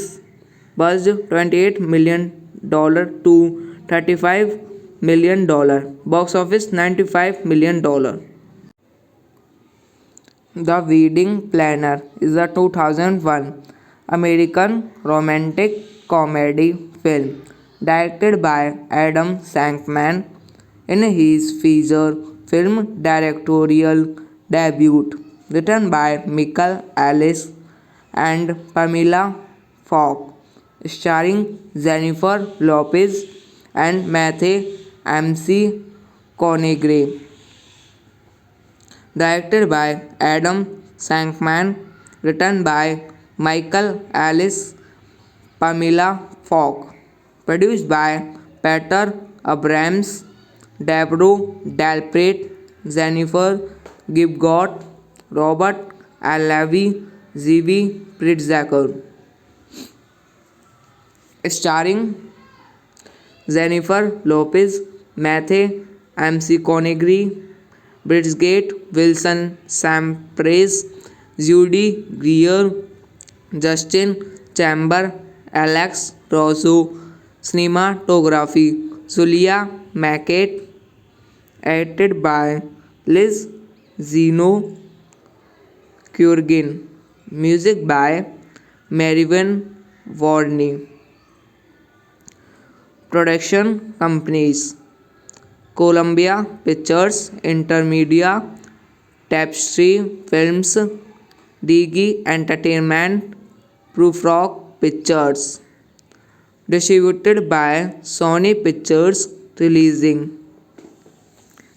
Budget $28 million to $35 million. Box office $95 million. The Wedding Planner is a 2001 American romantic comedy film directed by Adam Shankman in his feature film directorial debut, written by Michael Ellis and Pamela Falk, starring Jennifer Lopez and Matthew McConaughey. Directed by Adam Shankman, written by Michael Ellis, Pamela Falk, produced by Peter Abrams, Deborah Delpit, Jennifer Gibgot, Robert L. Levy, Zvi Pritzker. Starring Jennifer Lopez, Matthew McConaughey, Bridget Wilson, Sam Price, Judy Greer, Justin Chamber, Alex Rosso. Cinematography Julia Mackett. Edited by Liz Zeno Kurgin. Music by Marvin Warney. Production companies: Columbia Pictures, Intermedia, Tapestry Films, Digi Entertainment, Prufrock Pictures. Distributed by Sony Pictures Releasing.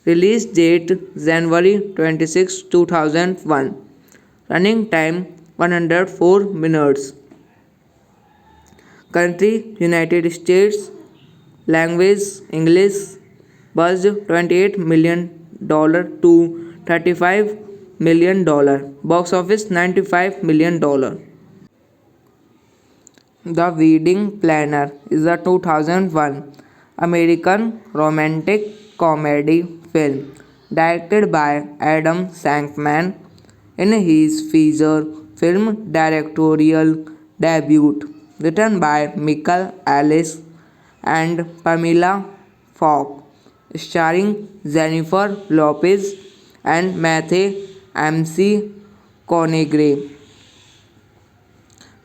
Release date January 26, 2001. Running time 104 minutes. Country United States. Language English. Budget $28 million to $35 million. Box office $95 million. The Wedding Planner is a 2001 American romantic comedy film directed by Adam Shankman in his feature film directorial debut, written by Michael Ellis and Pamela Falk, starring Jennifer Lopez and Matthew McConaughey.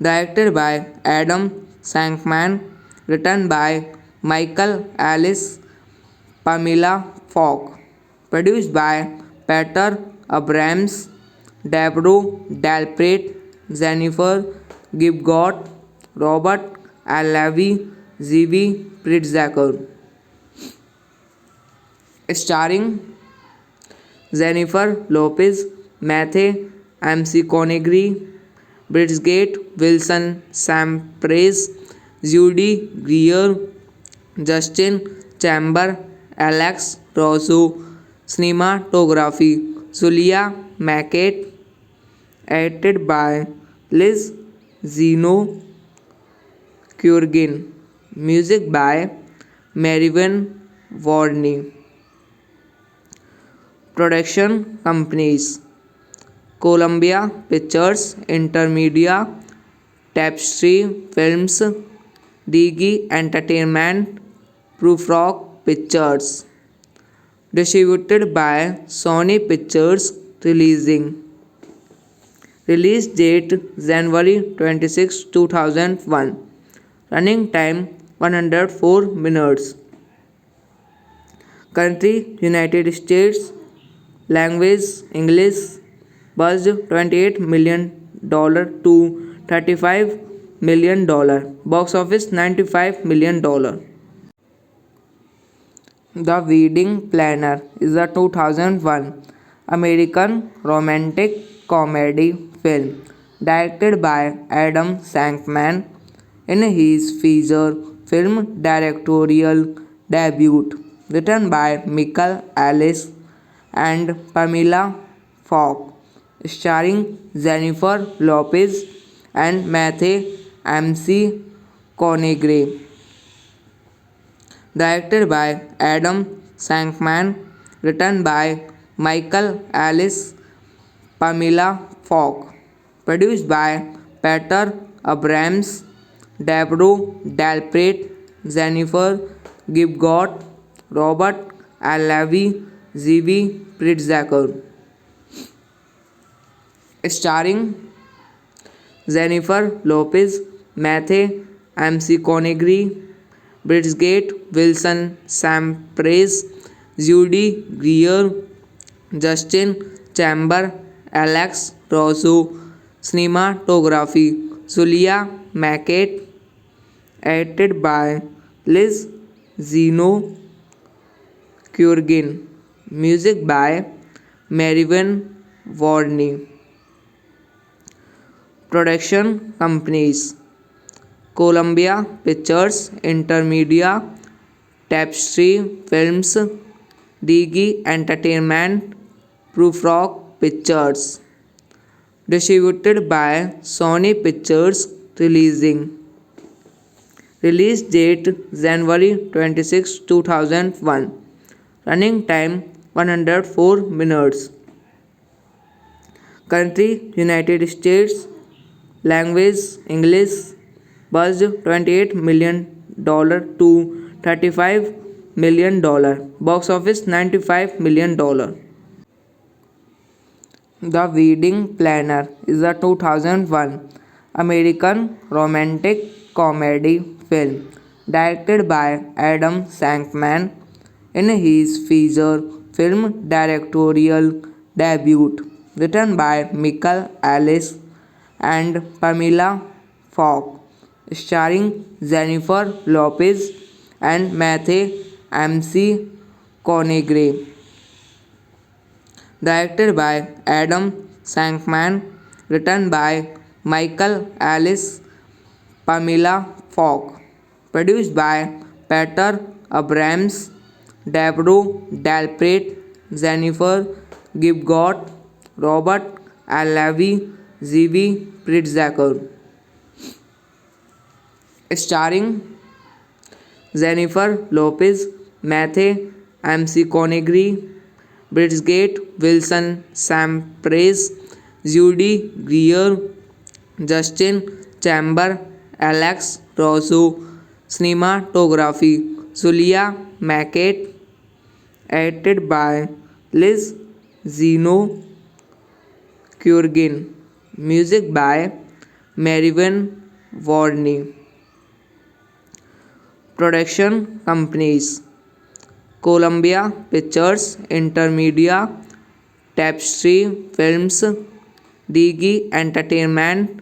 Directed by Adam Shankman, written by Michael Ellis, Pamela Falk, produced by Peter Abrams, Deborah Delpit, Jennifer Gibgot, Robert L. Levy, Zvi Pritzker. Starring Jennifer Lopez, Matthew McConaughey, Bridget Wilson, Sam Price, Judy Greer, Justin Chamber, Alex Rosso. Cinematography Julia Mackett. Edited by Liz Zeno Kurgin. Music by Marvin Warney. Production companies: Columbia Pictures, Intermedia, Tapestry Films, Digi Entertainment, Prufrock Pictures. Distributed by Sony Pictures Releasing. Release date January 26, 2001. Running time 104 minutes. Country United States. Language English. Budget $28 million to $35 million. Box office $95 million. The Wedding Planner is a 2001 American romantic comedy film directed by Adam Shankman in his feature film directorial debut, written by Michael Alice and Pamela Falk, starring Jennifer Lopez and Matthew McConaughey. Directed by Adam Shankman, written by Michael Alice, Pamela Falk, produced by Peter Abrams, Deborah Dalpret, Jennifer Gibgot, Robert Alavi, Zivi Pritzker, starring Jennifer Lopez, Matthew McConaughey, Bridget Wilson, Sam Price, Judy Greer, Justin Chamber, Alex Rosso, cinematography, Julia Mackett, edited by Liz Zeno Kurgin, music by Marvin Warney. Production companies: Columbia Pictures, Intermedia, Tapestry Films, Digi Entertainment, Prufrock Pictures. Distributed by Sony Pictures Releasing. Release date January 26, 2001. Running time 104 minutes. Country United States. Language English. Budget $28 million to $35 million. Box office $95 million. The Wedding Planner is a 2001 American romantic comedy film directed by Adam Shankman in his feature film directorial debut, written by Michael Alice and Pamela Falk, starring Jennifer Lopez and Matthew McConaughey. Directed by Adam Shankman, written by Michael Alice, Pamela Falk, produced by Peter Abrams, Deborah Dalpret, Jennifer Gibgot, Robert Alavi, Zivi Pritzker, starring Jennifer Lopez, Matthew McConaughey, Bridget Wilson, Sam Price, Judy Greer, Justin Chamber, Alex Rosso, cinematography, Julia Mackett, edited by Liz Zeno Kurgin, music by Marvin Warney. Production companies: Columbia Pictures, Intermedia, Tapestry Films, Digi Entertainment,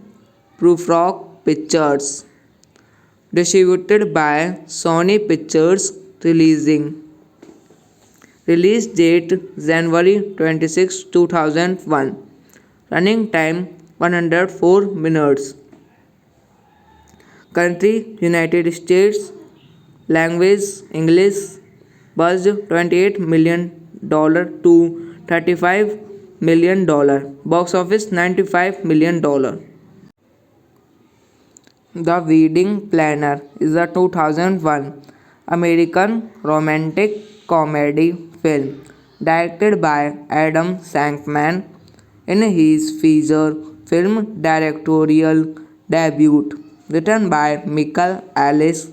Prufrock Pictures. Distributed by Sony Pictures Releasing. Release date January 26, 2001. Running time 104 minutes. Country United States. Language English. Budget $28 million to $35 million. Box office $95 million. The Wedding Planner is a 2001 American romantic comedy film directed by Adam Shankman in his feature film directorial debut, written by Michael Alice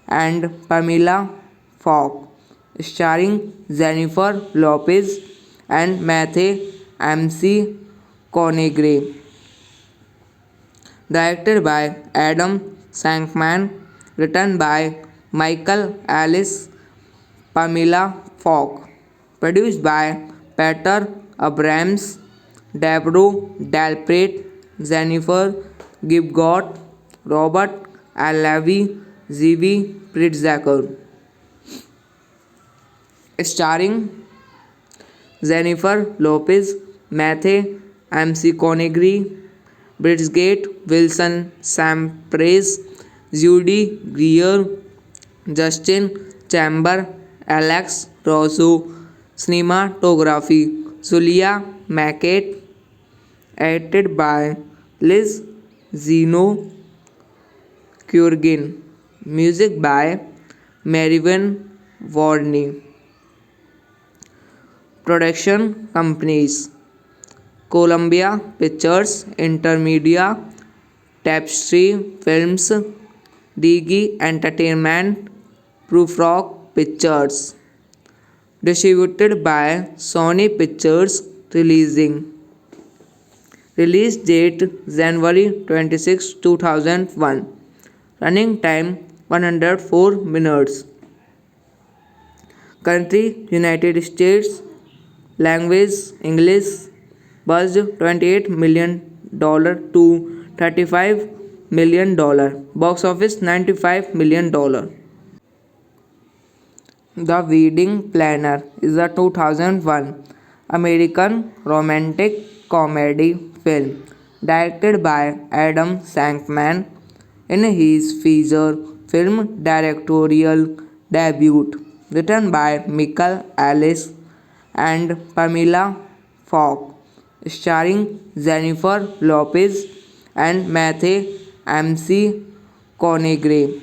and Pamela Falk, starring Jennifer Lopez and Matthew McConaughey. Directed by Adam Shankman, written by Michael Alice, Pamela Falk, produced by Peter Abrams, Deborah Dalpret, Jennifer Gibgot, Robert Alavi, Zivi Pritzker, starring Jennifer Lopez, Matthew McConaughey, Bridget Wilson, Sam Price, Judy Greer, Justin Chamber, Alex Rosso, cinematography Julia Mackett, edited by Liz Zeno Kurgin, music by Marvin Warney. Production companies Columbia Pictures, Intermedia, Tapestry Films, Digi Entertainment, Prufrock Pictures. Distributed by Sony Pictures Releasing. Release date January 26, 2001. Running time 104 minutes. Country United States. Language English. Budget $28 million to $35 million. Box office $95 million. The Wedding Planner is a 2001 American romantic comedy film directed by Adam Shankman in his feature film directorial debut, written by Michael Ellis and Pamela Falk, starring Jennifer Lopez and Matthew McConaughey.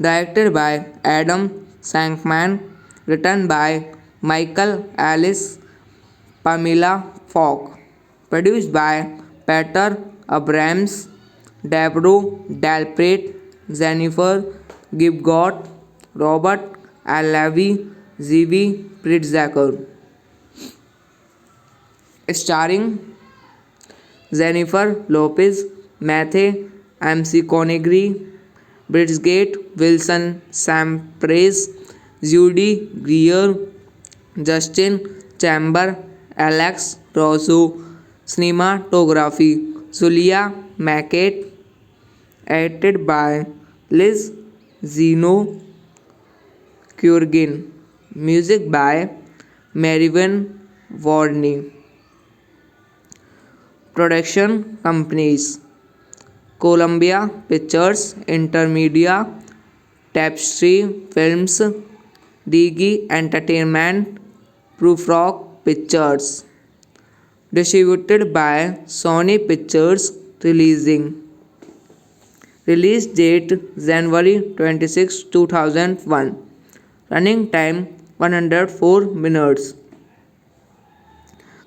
Directed by Adam Shankman, written by Michael Ellis, Pamela Falk, produced by Peter Abrams, Deborah Delpit, Jennifer Gibgot, Robert Levy, Zivi Pritzker. Starring Jennifer Lopez, Matthew McConaughey, Bridget Wilson, Sam Price, Judy Greer, Justin Chamber, Alex Rosso, cinematography Julia Mackett, edited by Liz Zeno Kurgin, music by Marvin Warney. Production companies Columbia Pictures, Intermedia, Tapestry Films, Digi Entertainment, Prufrock Pictures. Distributed by Sony Pictures Releasing. Release date January 26, 2001. Running time 104 minutes.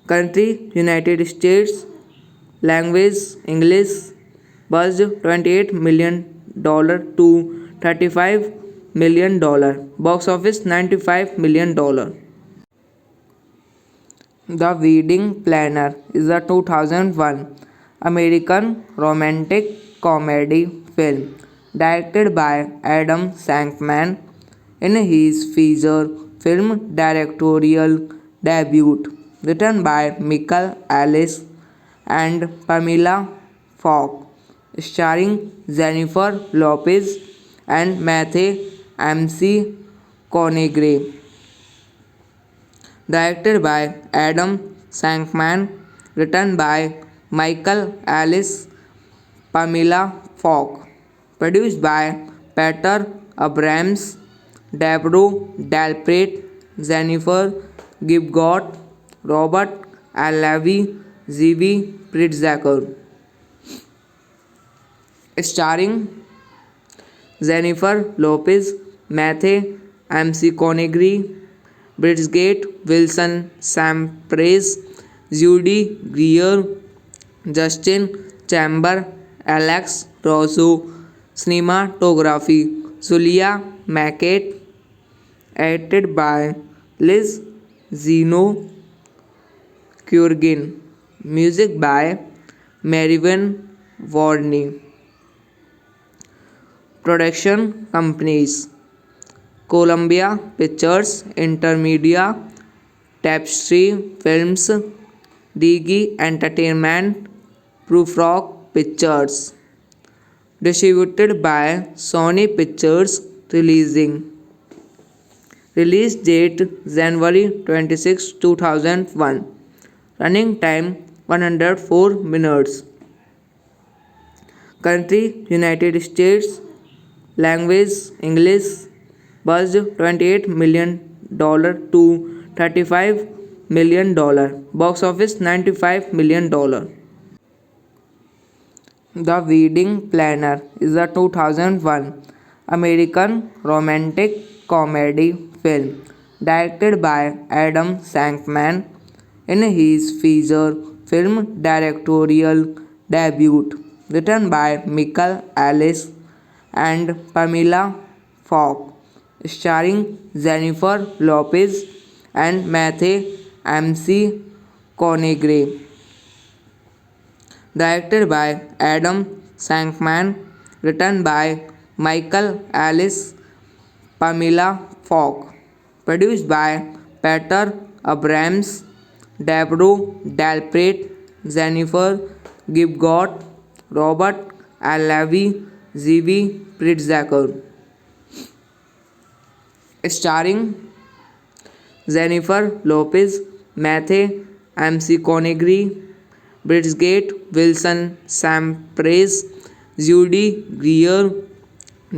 Country United States. Language English. Budget $28 million to $35 million. Box office $95 million. The Wedding Planner is a 2001 American romantic comedy film directed by Adam Shankman in his feature film directorial debut, written by Michael Ellis and Pamela Falk, starring Jennifer Lopez and Matthew McConaughey. Directed by Adam Shankman, written by Michael Ellis, Pamela Falk, produced by Peter Abrams, Deborah Delpit, Jennifer Gibgot, Robert Levy, Zivi Pritzker. Starring Jennifer Lopez, Matthew McConaughey, Bridget Wilson, Sam Price, Judy Greer, Justin Chamber, Alex Rosso, cinematography Julia Mackett, edited by Liz Zeno Kurgin, music by Marvin Warney. Production companies Columbia Pictures, Intermedia, Tapestry Films, Digi Entertainment, Prufrock Pictures. Distributed by Sony Pictures Releasing. Release date January 26, 2001. Running time 104 minutes. Country United States. Language English. buzzed $28 million to $35 million. Box office $95 million. The Wedding Planner is a 2001 American romantic comedy film directed by Adam Shankman in his feature film directorial debut, written by Michael Ellis and Pamela Falk, starring Jennifer Lopez and Matthew McConaughey. Directed by Adam Shankman, written by Michael Ellis, Pamela Falk, produced by Peter Abrams, Deborah Delpret, Jennifer Gibgot, Robert Levy, Zivi Pritzker, starring Jennifer Lopez, Matthew McConaughey, Bridget Wilson, Sam Price, Judy Greer,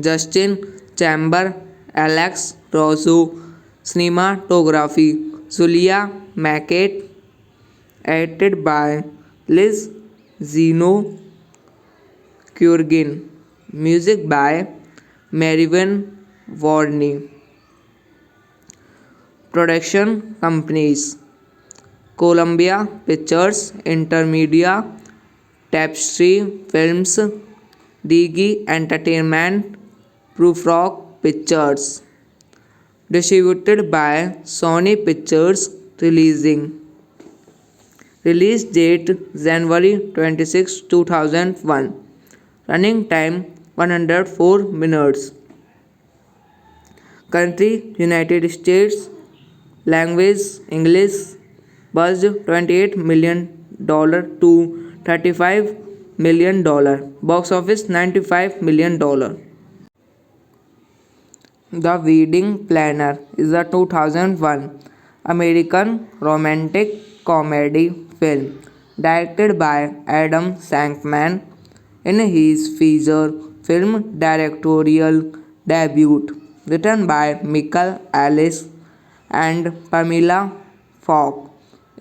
Justin Chamber, Alex Rosso. Cinematography Julia Mackett, edited by Liz Zeno Kurgin, music by Marvin Warney. Production companies Columbia Pictures, Intermedia, Tapestry Films, Digi Entertainment, Prufrock Pictures. Distributed by Sony Pictures Releasing. Release date January 26, 2001. Running time 104 minutes. Country United States. Language English. Buzzed $28 million to $35 million. Box office $95 million. The Wedding Planner is a 2001 American romantic comedy film directed by Adam Shankman in his feature film directorial debut, written by Michael Ellis and Pamela Falk,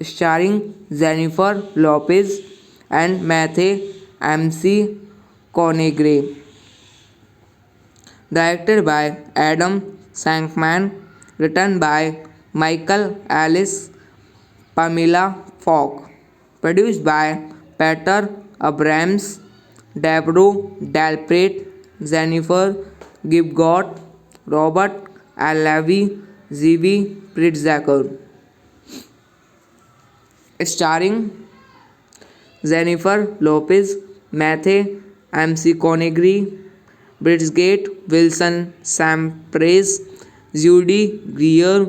starring Jennifer Lopez and Matthew McConaughey. Directed by Adam Shankman, written by Michael Ellis, Pamela Falk, produced by Peter Abrams, Deborah Delpret, Jennifer Gibgot, Robert Levy, Zivi Pritzker, starring Jennifer Lopez, Matthew McConaughey, Bridget Wilson, Sam Price, Judy Greer,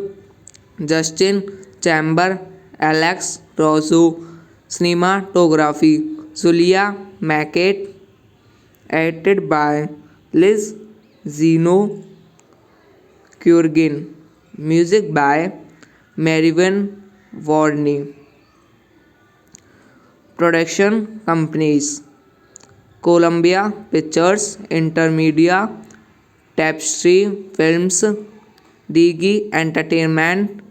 Justin Chamber, Alex Rosso. Cinematography Julia Mackett, edited by Liz Zeno Kurgin, music by Marvin Warney. Production companies Columbia Pictures, Intermedia, Tapestry Films, Digi Entertainment,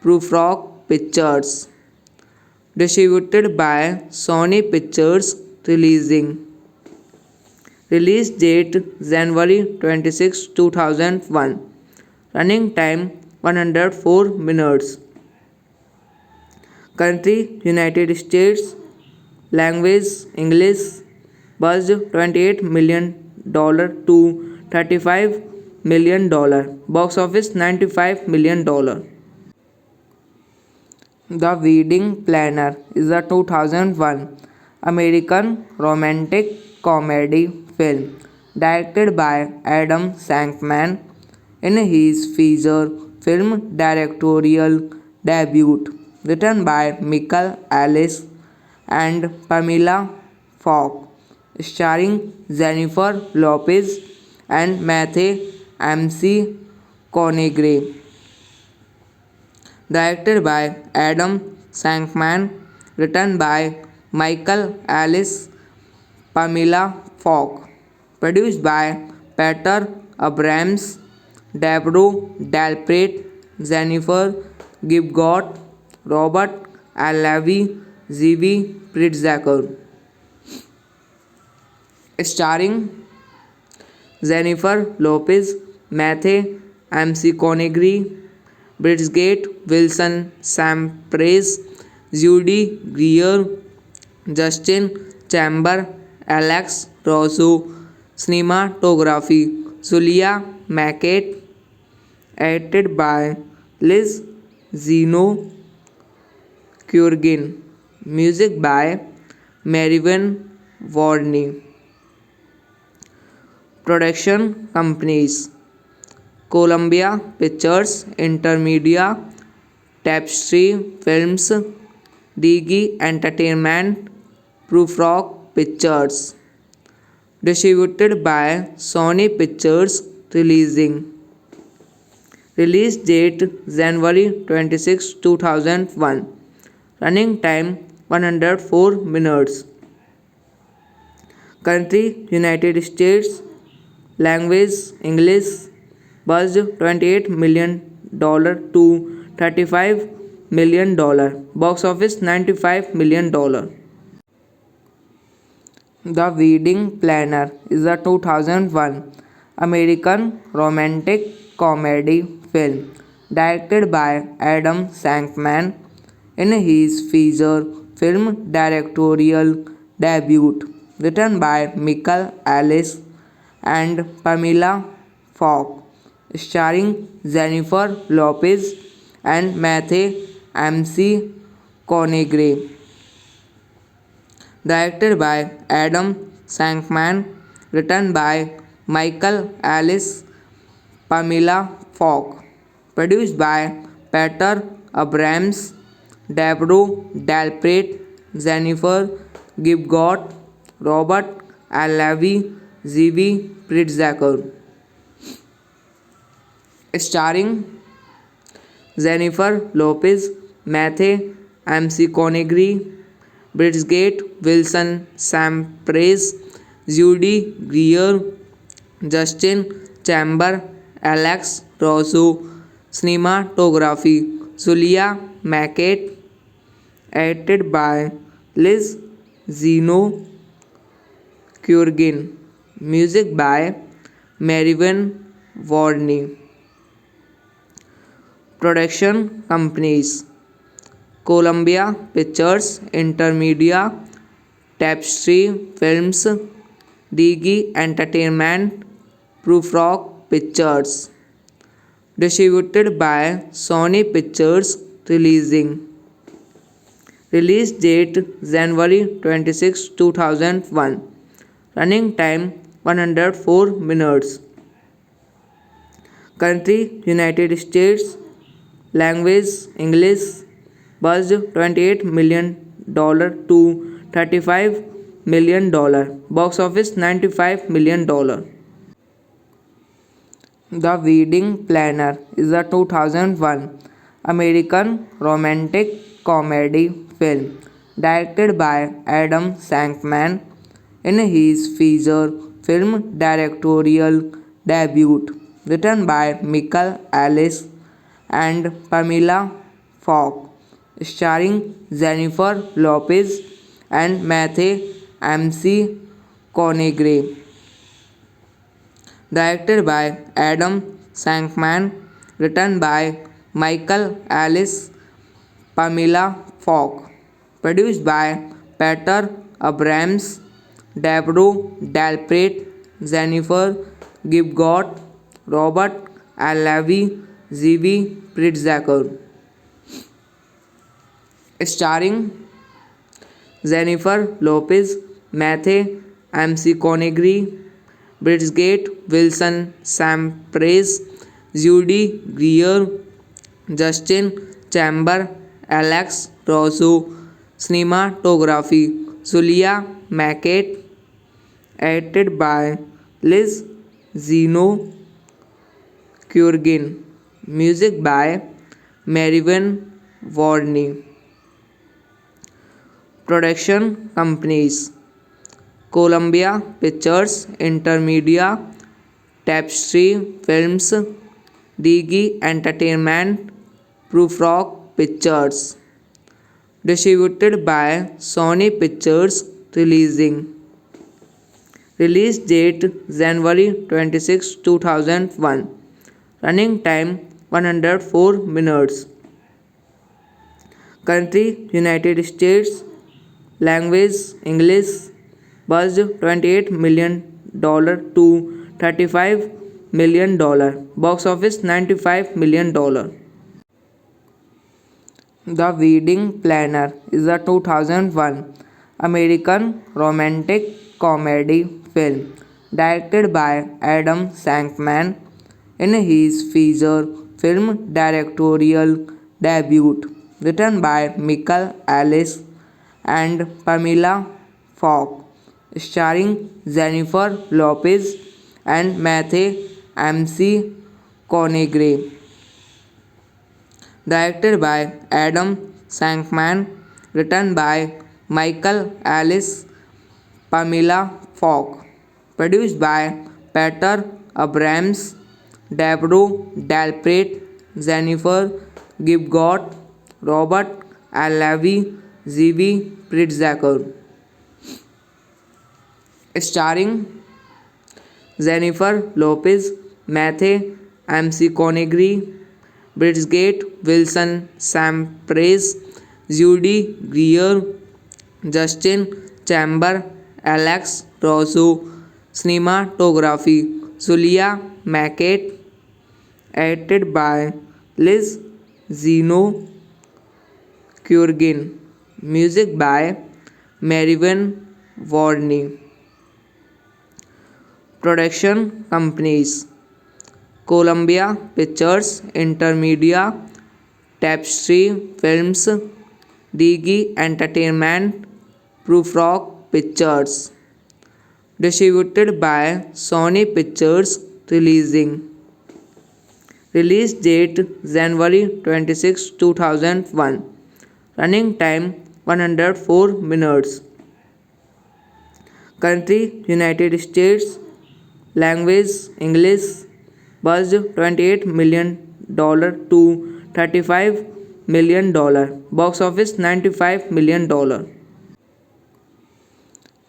Prufrock Pictures. Distributed by Sony Pictures Releasing. Release date January 26, 2001. Running time 104 minutes. Country United States. Language English. Buzzed $28 million to $35 million. Box office $95 million. The Wedding Planner is a 2001 American romantic comedy film directed by Adam Shankman in his feature film directorial debut, written by Michael Ellis and Pamela Falk, starring Jennifer Lopez and Matthew McConaughey. Directed by Adam Shankman, written by Michael Ellis, Pamela Falk, produced by Peter Abrams, Debro Dalpret, Jennifer Gibgot, Robert Alavi, Zivi Pritzker. Starring Jennifer Lopez, Matthew McConaughey, Bridget Wilson, Sam Price, Judy Greer, Justin Chamber, Alex Rosso. Cinematography Julia Mackett, edited by Liz Zeno Kurgin. Music by Marvin Warney. Production companies Columbia Pictures, Intermedia, Tapestry Films, Digi Entertainment, Prufrock Pictures. Distributed by Sony Pictures Releasing. Release date January 26, 2001. Running time 104 minutes. Country United States. Language English. Budget $28 million to $35 million. Box office $95 million. The Wedding Planner is a 2001 American romantic comedy film directed by Adam Shankman in his feature film directorial debut, written by Michael Ellis and Pamela Falk, starring Jennifer Lopez and Matthew McConaughey. Directed by Adam Shankman, written by Michael Ellis, Pamela Falk, produced by Peter Abrams, Debro Dalpret, Jennifer Gibgot, Robert Alavi, Zivi Pritzker. Starring Jennifer Lopez, Matthew McConaughey, Bridget Wilson, Sam Price, Judy Greer, Justin Chamber, Alex Rosso. Cinematography Julia Mackett, edited by Liz Zeno Kurgin. Music by Marvin Warney. Production companies Columbia Pictures, Intermedia, Tapestry Films, Digi Entertainment, Prufrock Pictures. Distributed by Sony Pictures Releasing. Release date January 26, 2001. Running time 104 minutes. Country United States. Language English. Budget $28 million to $35 million. Box office $95 million. The Wedding Planner is a 2001 American romantic comedy film directed by Adam Shankman in his feature film directorial debut, written by Michael Ellis and Pamela Falk, starring Jennifer Lopez and Matthew McConaughey. Directed by Adam Shankman, written by Michael Ellis, Pamela Falk, produced by Peter Abrams, Debro Dalpret, Jennifer Gibgot, Robert Alavi, Zivi Pritzker. Starring Jennifer Lopez, Matthew McConaughey, Bridget Wilson, Sam Price, Judy Greer, Justin Chamber, Alex Rosso. Cinematography Julia Mackett, edited by Liz Zeno Kurgin. Music by Marvin Warney. Production companies Columbia Pictures, Intermedia, Tapestry Films, Digi Entertainment, Prufrock Pictures. Distributed by Sony Pictures Releasing. Release date January 26, 2001. Running time 104 minutes. Country United States. Language English. Budget $28 million to $35 million. Box office $95 million. The Wedding Planner is a 2001 American romantic comedy film directed by Adam Shankman in his feature film directorial debut, written by Michael Ellis and Pamela Falk, starring Jennifer Lopez and Matthew McConaughey. Directed by Adam Shankman, written by Michael Ellis, Pamela Falk, produced by Peter Abrams, Deborah Delpit, Jennifer Gibgot, Robert Levy, Zvi Pritzker. Starring Jennifer Lopez, Matthew McConaughey, Bridget Wilson, Sam Price, Judy Greer, Justin Chamber, Alex Rosso. Cinematography Julia Mackett. Edited by Liz Zeno Kurgan. Music by Marvin Warney. Production companies: Columbia Pictures, Intermedia, Tapestry Films, Digi Entertainment, Prufrock Pictures. Distributed by Sony Pictures Releasing. Release date January 26, 2001. Running time 104 minutes. Country United States. Language English. Budget $28 million to $35 million. Box office $95 million.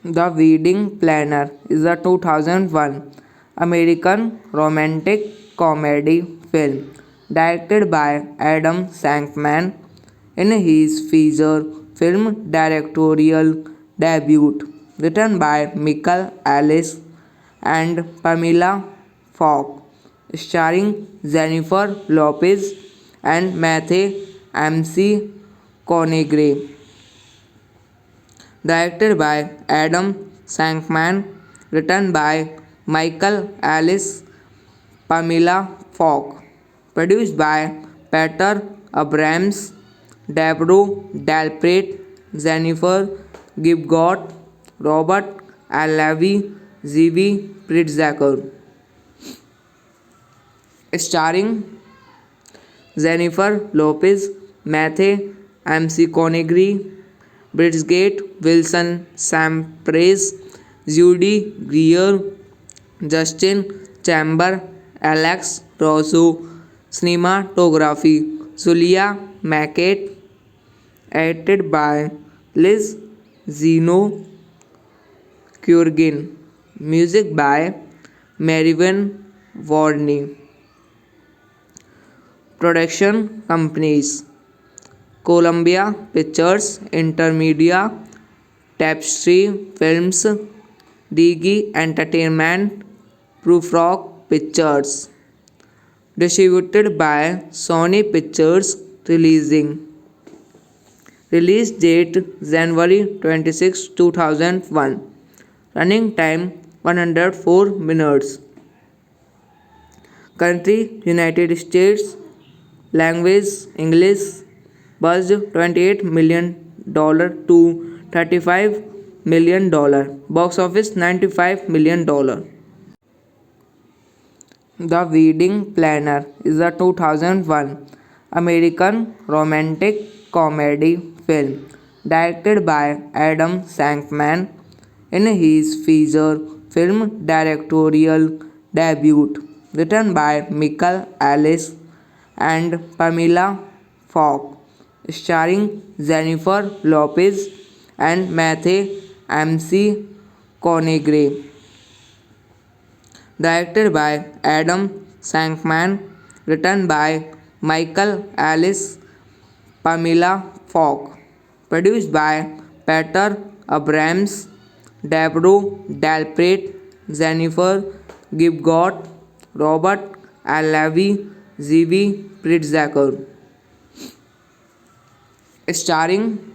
The Wedding Planner is a 2001 American romantic comedy film directed by Adam Shankman in his feature film directorial debut, written by Michael Ellis and Pamela Falk, starring Jennifer Lopez and Matthew McConaughey. Directed by Adam Shankman, written by Michael Ellis, Pamela Falk, produced by Peter Abrams, Deborah Delpit, Jennifer Gibgot, Robert Levy, Zvi Pritzker. Starring Jennifer Lopez, Matthew McConaughey, Bridget Wilson, Sam Price, Judy Greer, Justin Chamber, Alex Rosso. Cinematography Julia Mackett. Edited by Liz Zeno Kurgan. Music by Marvin Warney. Production companies: Columbia Pictures, Intermedia, Tapestry Films, Digi Entertainment, Prufrock Pictures. Distributed by Sony Pictures Releasing. Release date January 26, 2001. Running time 104 minutes. Country United States. Language English. Budget $28 million to $35 million. Box office $95 million. The Wedding Planner is a 2001 American romantic comedy film directed by Adam Shankman in his feature film directorial debut, written by Michael Alice and Pamela Falk, starring Jennifer Lopez and Matthew McConaughey. Directed by Adam Shankman, written by Michael Alice, Pamela Falk, produced by Peter Abrams, Deborah Dalpret, Jennifer Gibgot, Robert Alavi, Zivi Pritzker, starring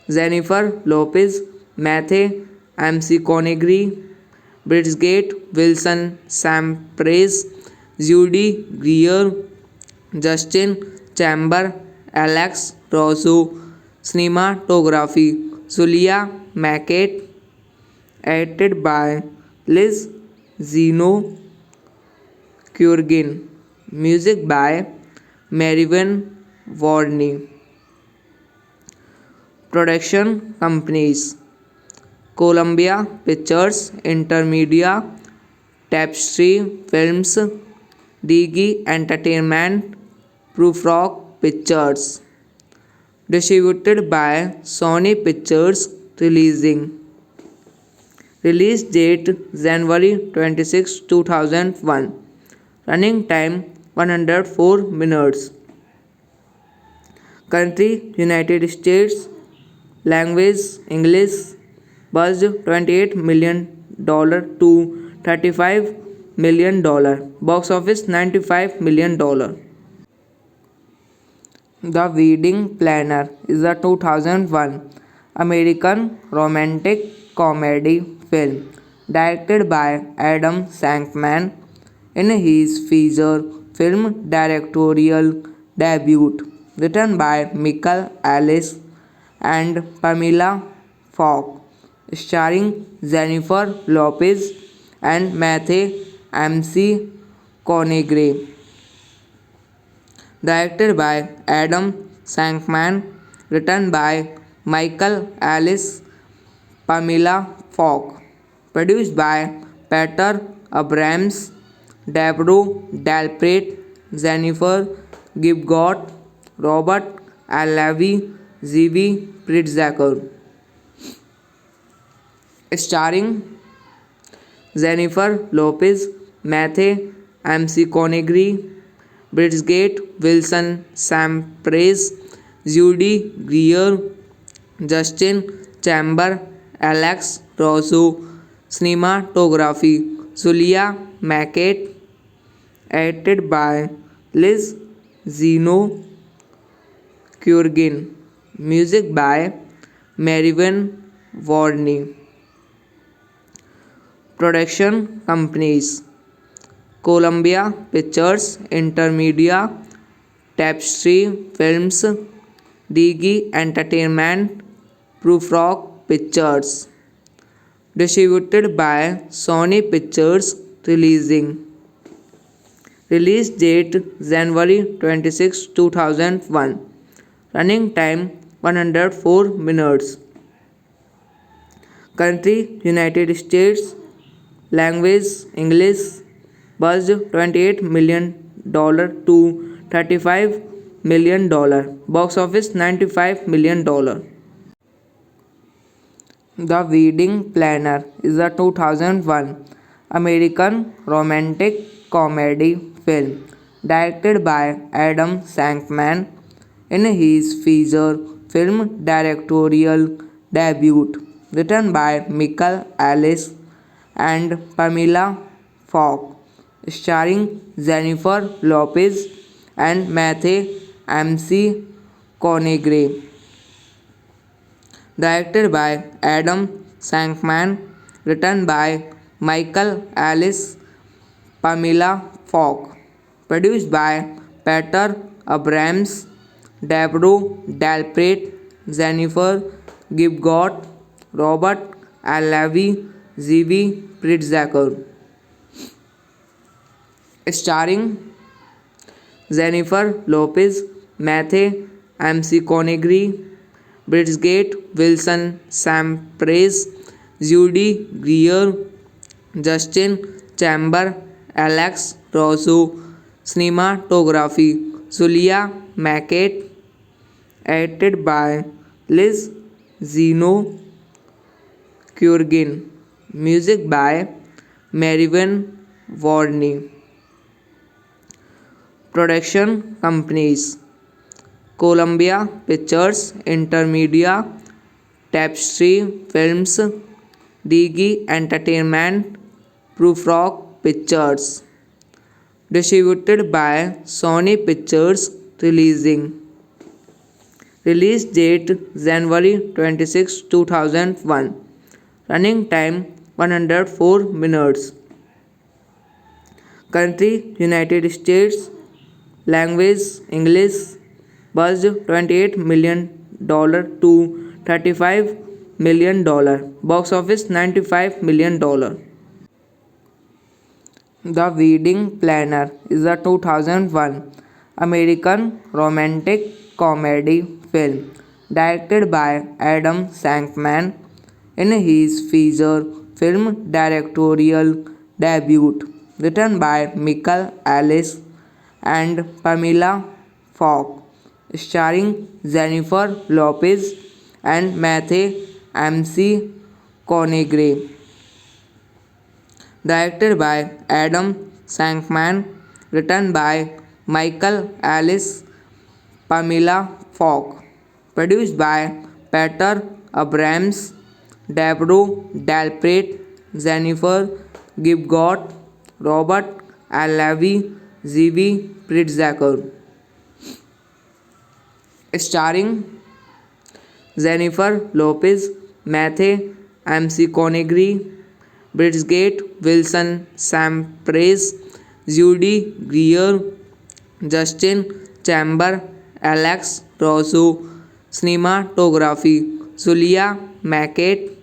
Jennifer Lopez, Matthew McConaughey, Bridget Wilson, Sam Price, Judy Greer, Justin Chamber, Alex Rosso, cinematography, Julia Mackett, edited by Liz Zeno Kurgin, music by Marvin Warney. Production companies: Columbia Pictures, Intermedia, Tapestry Films, Digi Entertainment, Prufrock Pictures. Distributed by Sony Pictures Releasing. Release date January 26, 2001. Running time 104 minutes. Country United States. Language English. Budget $28 million to $35 million. Box office $95 million. The Wedding Planner is a 2001 American romantic comedy film directed by Adam Shankman in his feature film directorial debut, written by Michael Alice and Pamela Falk, starring Jennifer Lopez and Matthew McConaughey. Directed by Adam Shankman, written by Michael Alice, Pamela Falk, produced by Peter Abrams, Deborah Dalpret, Jennifer Gibgot, Robert Alavi, Zivi Pritzker, starring Jennifer Lopez, Matthew McConaughey, Bridget Wilson, Sam Price, Judy Greer, Justin Chamber, Alex Rosso, cinematography, Julia Mackett, edited by Liz Zeno Kurgin, music by Marvin Warney. Production companies: Columbia Pictures, Intermedia, Tapestry Films, Digi Entertainment, Prufrock Pictures. Distributed by Sony Pictures Releasing. Release date January 26, 2001. Running time 104 minutes. Country United States. Language English. Budget $28 million to $35 million. Box office $95 million. The Wedding Planner is a 2001 American romantic comedy film directed by Adam Shankman in his feature film directorial debut, written by Michael Alice and Pamela Falk, starring Jennifer Lopez and Matthew McConaughey. Directed by Adam Shankman, written by Michael Alice, Pamela Falk, produced by Peter Abrams, Deborah Dalpret, Jennifer Gibgot, Robert Alavi, Zivi Pritzker, starring Jennifer Lopez, Matthew McConaughey, Bridget Wilson, Sam Price, Judy Greer, Justin Chamber, Alex Rosso, cinematography Julia Mackett, edited by Liz Zeno Kurgin, music by Marvin Warney. Production companies Columbia Pictures, Intermedia, Tapestry Films, Digi Entertainment, Prufrock Pictures. Distributed by Sony Pictures Releasing. Release date January 26, 2001. Running time 104 minutes. Country United States. Language English. Budget $28 million to $35 million. Box office $95 million. The Wedding Planner is a 2001 American romantic comedy film directed by Adam Shankman in his feature film directorial debut, written by Michael Ellis and Pamela Falk, starring Jennifer Lopez and Matthew McConaughey. Directed by Adam Shankman, written by Michael Ellis, Pamela Falk, produced by Peter Abrams, Deborah Delpit, Jennifer Gibgot, Robert L. Levy, Zivi Pritzker. Starring Jennifer Lopez, Matthew McConaughey, Bridget Wilson, Sam Price, Judy Greer, Justin Chamber, Alex Rosso, cinematography Julia Mackett,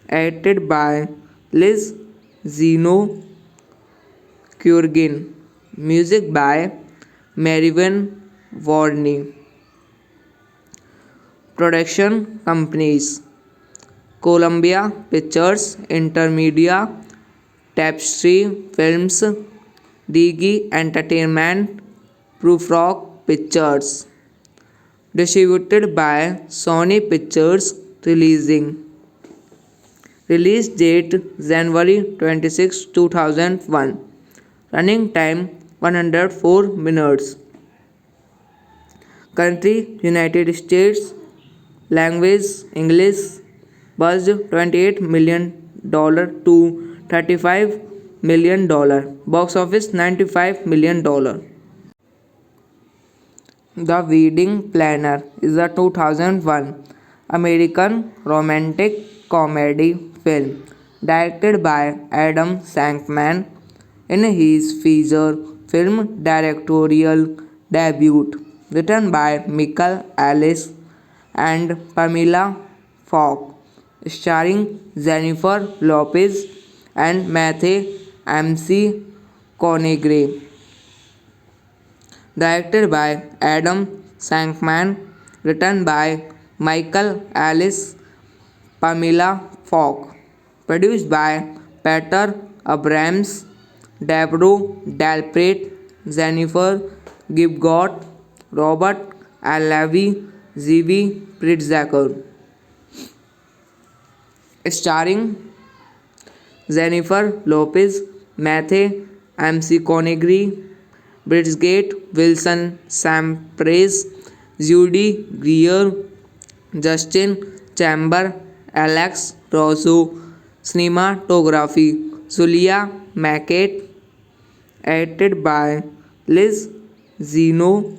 edited by Liz Zeno Kurgin, music by Marvin Warney. Production companies Columbia Pictures, Intermedia, Tapestry Films, Digi Entertainment, Prufrock Pictures. Distributed by Sony Pictures Releasing. Release date January 26, 2001. Running time 104 minutes. Country United States. Language English. Budget $28 million to $35 million. Box office $95 million. The Wedding Planner is a 2001 American romantic comedy film directed by Adam Shankman in his feature film directorial debut, written by Michael Ellis and Pamela Falk, starring Jennifer Lopez and Matthew McConaughey. Directed by Adam Shankman, written by Michael Ellis, Pamela Falk, produced by Peter Abrams, Deborah Delpit, Jennifer Gibgot, Robert L. Levy, Zivi Pritzker. Starring Jennifer Lopez, Matthew McConaughey, Bridget Wilson, Sam Price, Judy Greer, Justin Chamber, Alex Rosso, cinematography Julia Mackett, edited by Liz Zeno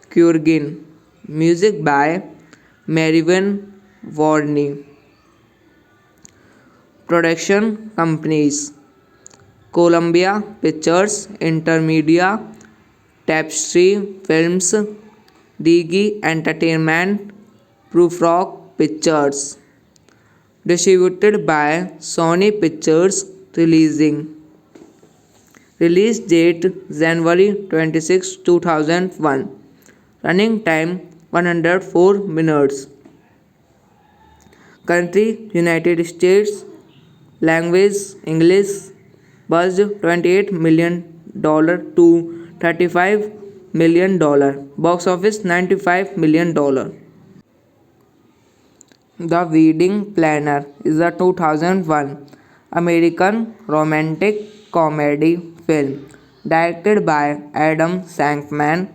Kurgin, music by Marvin Warney. Production companies Columbia Pictures, Intermedia, Tapestry Films, Digi Entertainment, Prufrock Pictures. Distributed by Sony Pictures Releasing. Release date January 26, 2001. Running time 104 minutes. Country United States. Language English. buzzed $28 million to $35 million. Box office $95 million. The Wedding Planner is a 2001 American romantic comedy film directed by Adam Shankman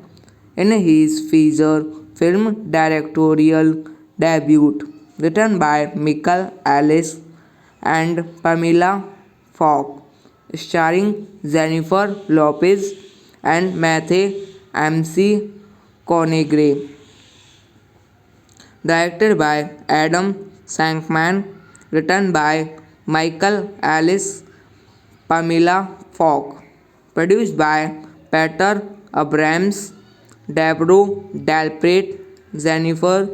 in his feature film directorial debut, written by Michael Ellis and Pamela Falk, starring Jennifer Lopez and Matthew McConaughey. Directed by Adam Shankman, written by Michael Ellis, Pamela Falk, produced by Peter Abrams, Deborah Delpret, Jennifer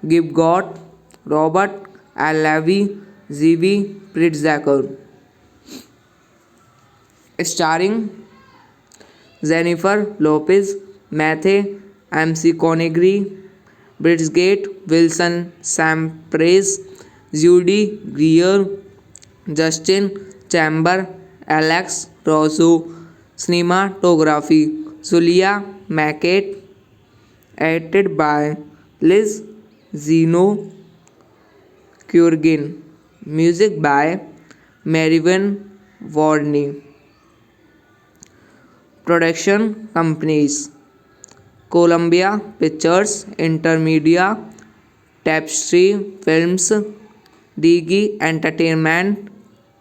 Gibgot, Robert Levy, Zivi Pritzker. Starring Jennifer Lopez, Matthew McConaughey, Bridget Wilson, Sam Price, Judy Greer, Justin Chamber, Alex Rosso. Cinematography Julia Mackett, edited by Liz Zeno Kurgin. Music by Marvin Warney. Production companies Columbia Pictures, Intermedia, Tapestry Films, Digi Entertainment,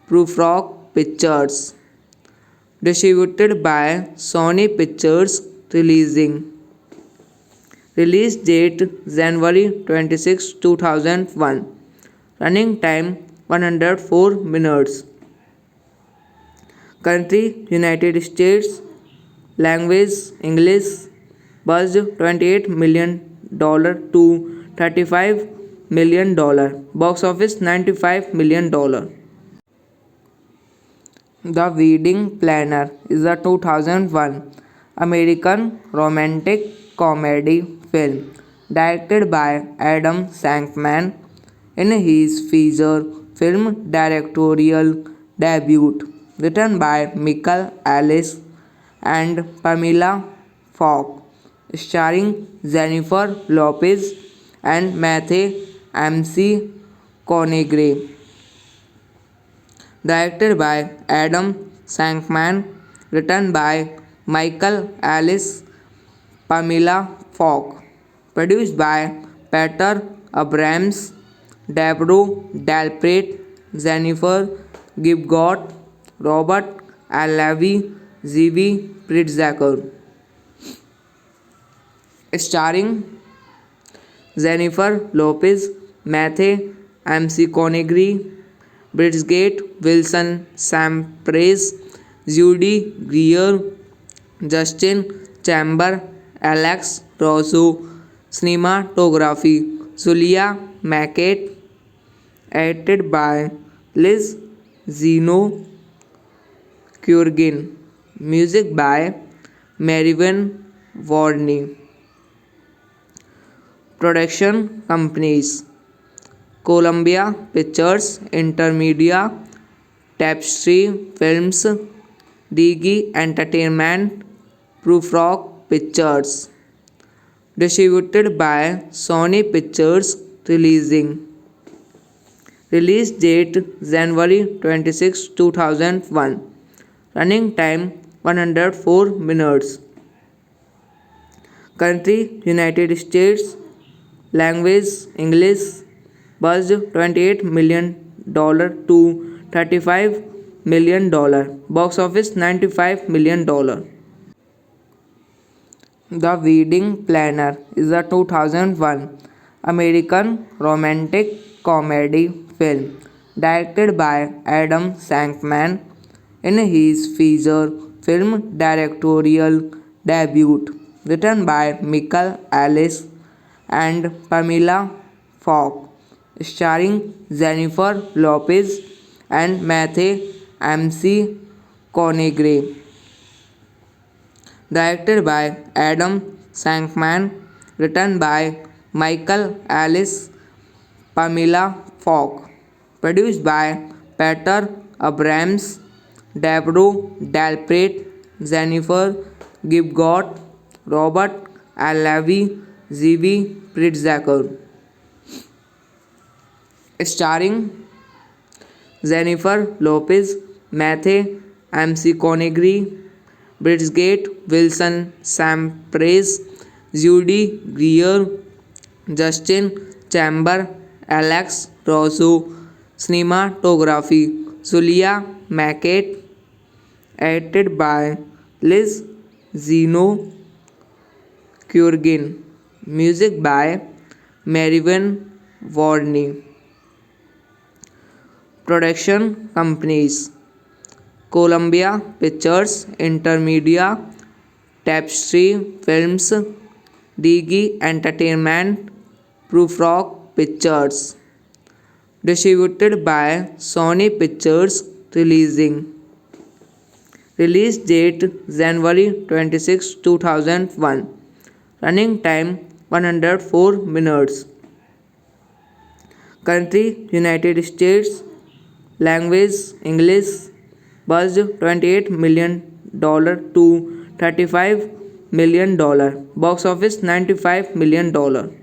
Prufrock Pictures. Distributed by Sony Pictures Releasing. Release date January 26, 2001. Running time 104 minutes. Country United States. Language English. Buzzed $28 million to $35 million. Box office $95 million. The Wedding Planner is a 2001 American romantic comedy film directed by Adam Shankman in his feature film directorial debut, written by Michael Ellis and Pamela Falk, starring Jennifer Lopez and Matthew McConaughey. Directed by Adam Shankman, written by Michael Ellis, Pamela Falk, produced by Peter Abrams, Deborah Delpret, Jennifer Gibgot, Robert Levy, Zivi Pritzker. Starring Jennifer Lopez, Matthew McConaughey, Bridget Wilson, Sam Price, Judy Greer, Justin Chamber, Alex Rosso. Cinematography Julia Mackett, edited by Liz Zeno Kurgin. Music by Marvin Warney. Production companies Columbia Pictures, Intermedia, Tapestry Films, Digi Entertainment, Prufrock Pictures. Distributed by Sony Pictures Releasing. Release date January 26, 2001. Running time 104 minutes. Country United States. Language English. Buzzed $28 million to $35 million. Box office $95 million. The Wedding Planner is a 2001 American romantic comedy film directed by Adam Shankman in his feature film directorial debut, written by Michael Ellis and Pamela Falk, starring Jennifer Lopez and Matthew McConaughey. Directed by Adam Shankman, written by Michael Ellis, Pamela Falk, produced by Peter Abrams, Debro, Dalpret, Jennifer Gibgot, Robert Alavi, Zivi Pritzker. Starring Jennifer Lopez, Matthew McConaughey, Bridget Wilson, Sampras, Judy Greer, Justin Chamber, Alex Rosso. Cinematography Zulia Mackett, edited by Liz Zeno Kurgin. Music by Marvin Warney. Production companies Columbia Pictures, Intermedia, Tapestry Films, Digi Entertainment, Prufrock Pictures. Distributed by Sony Pictures Releasing. Release date January 26, 2001. Running time 104 minutes. Country United States. Language English. Budget $28 million to $35 million. Box office $95 million.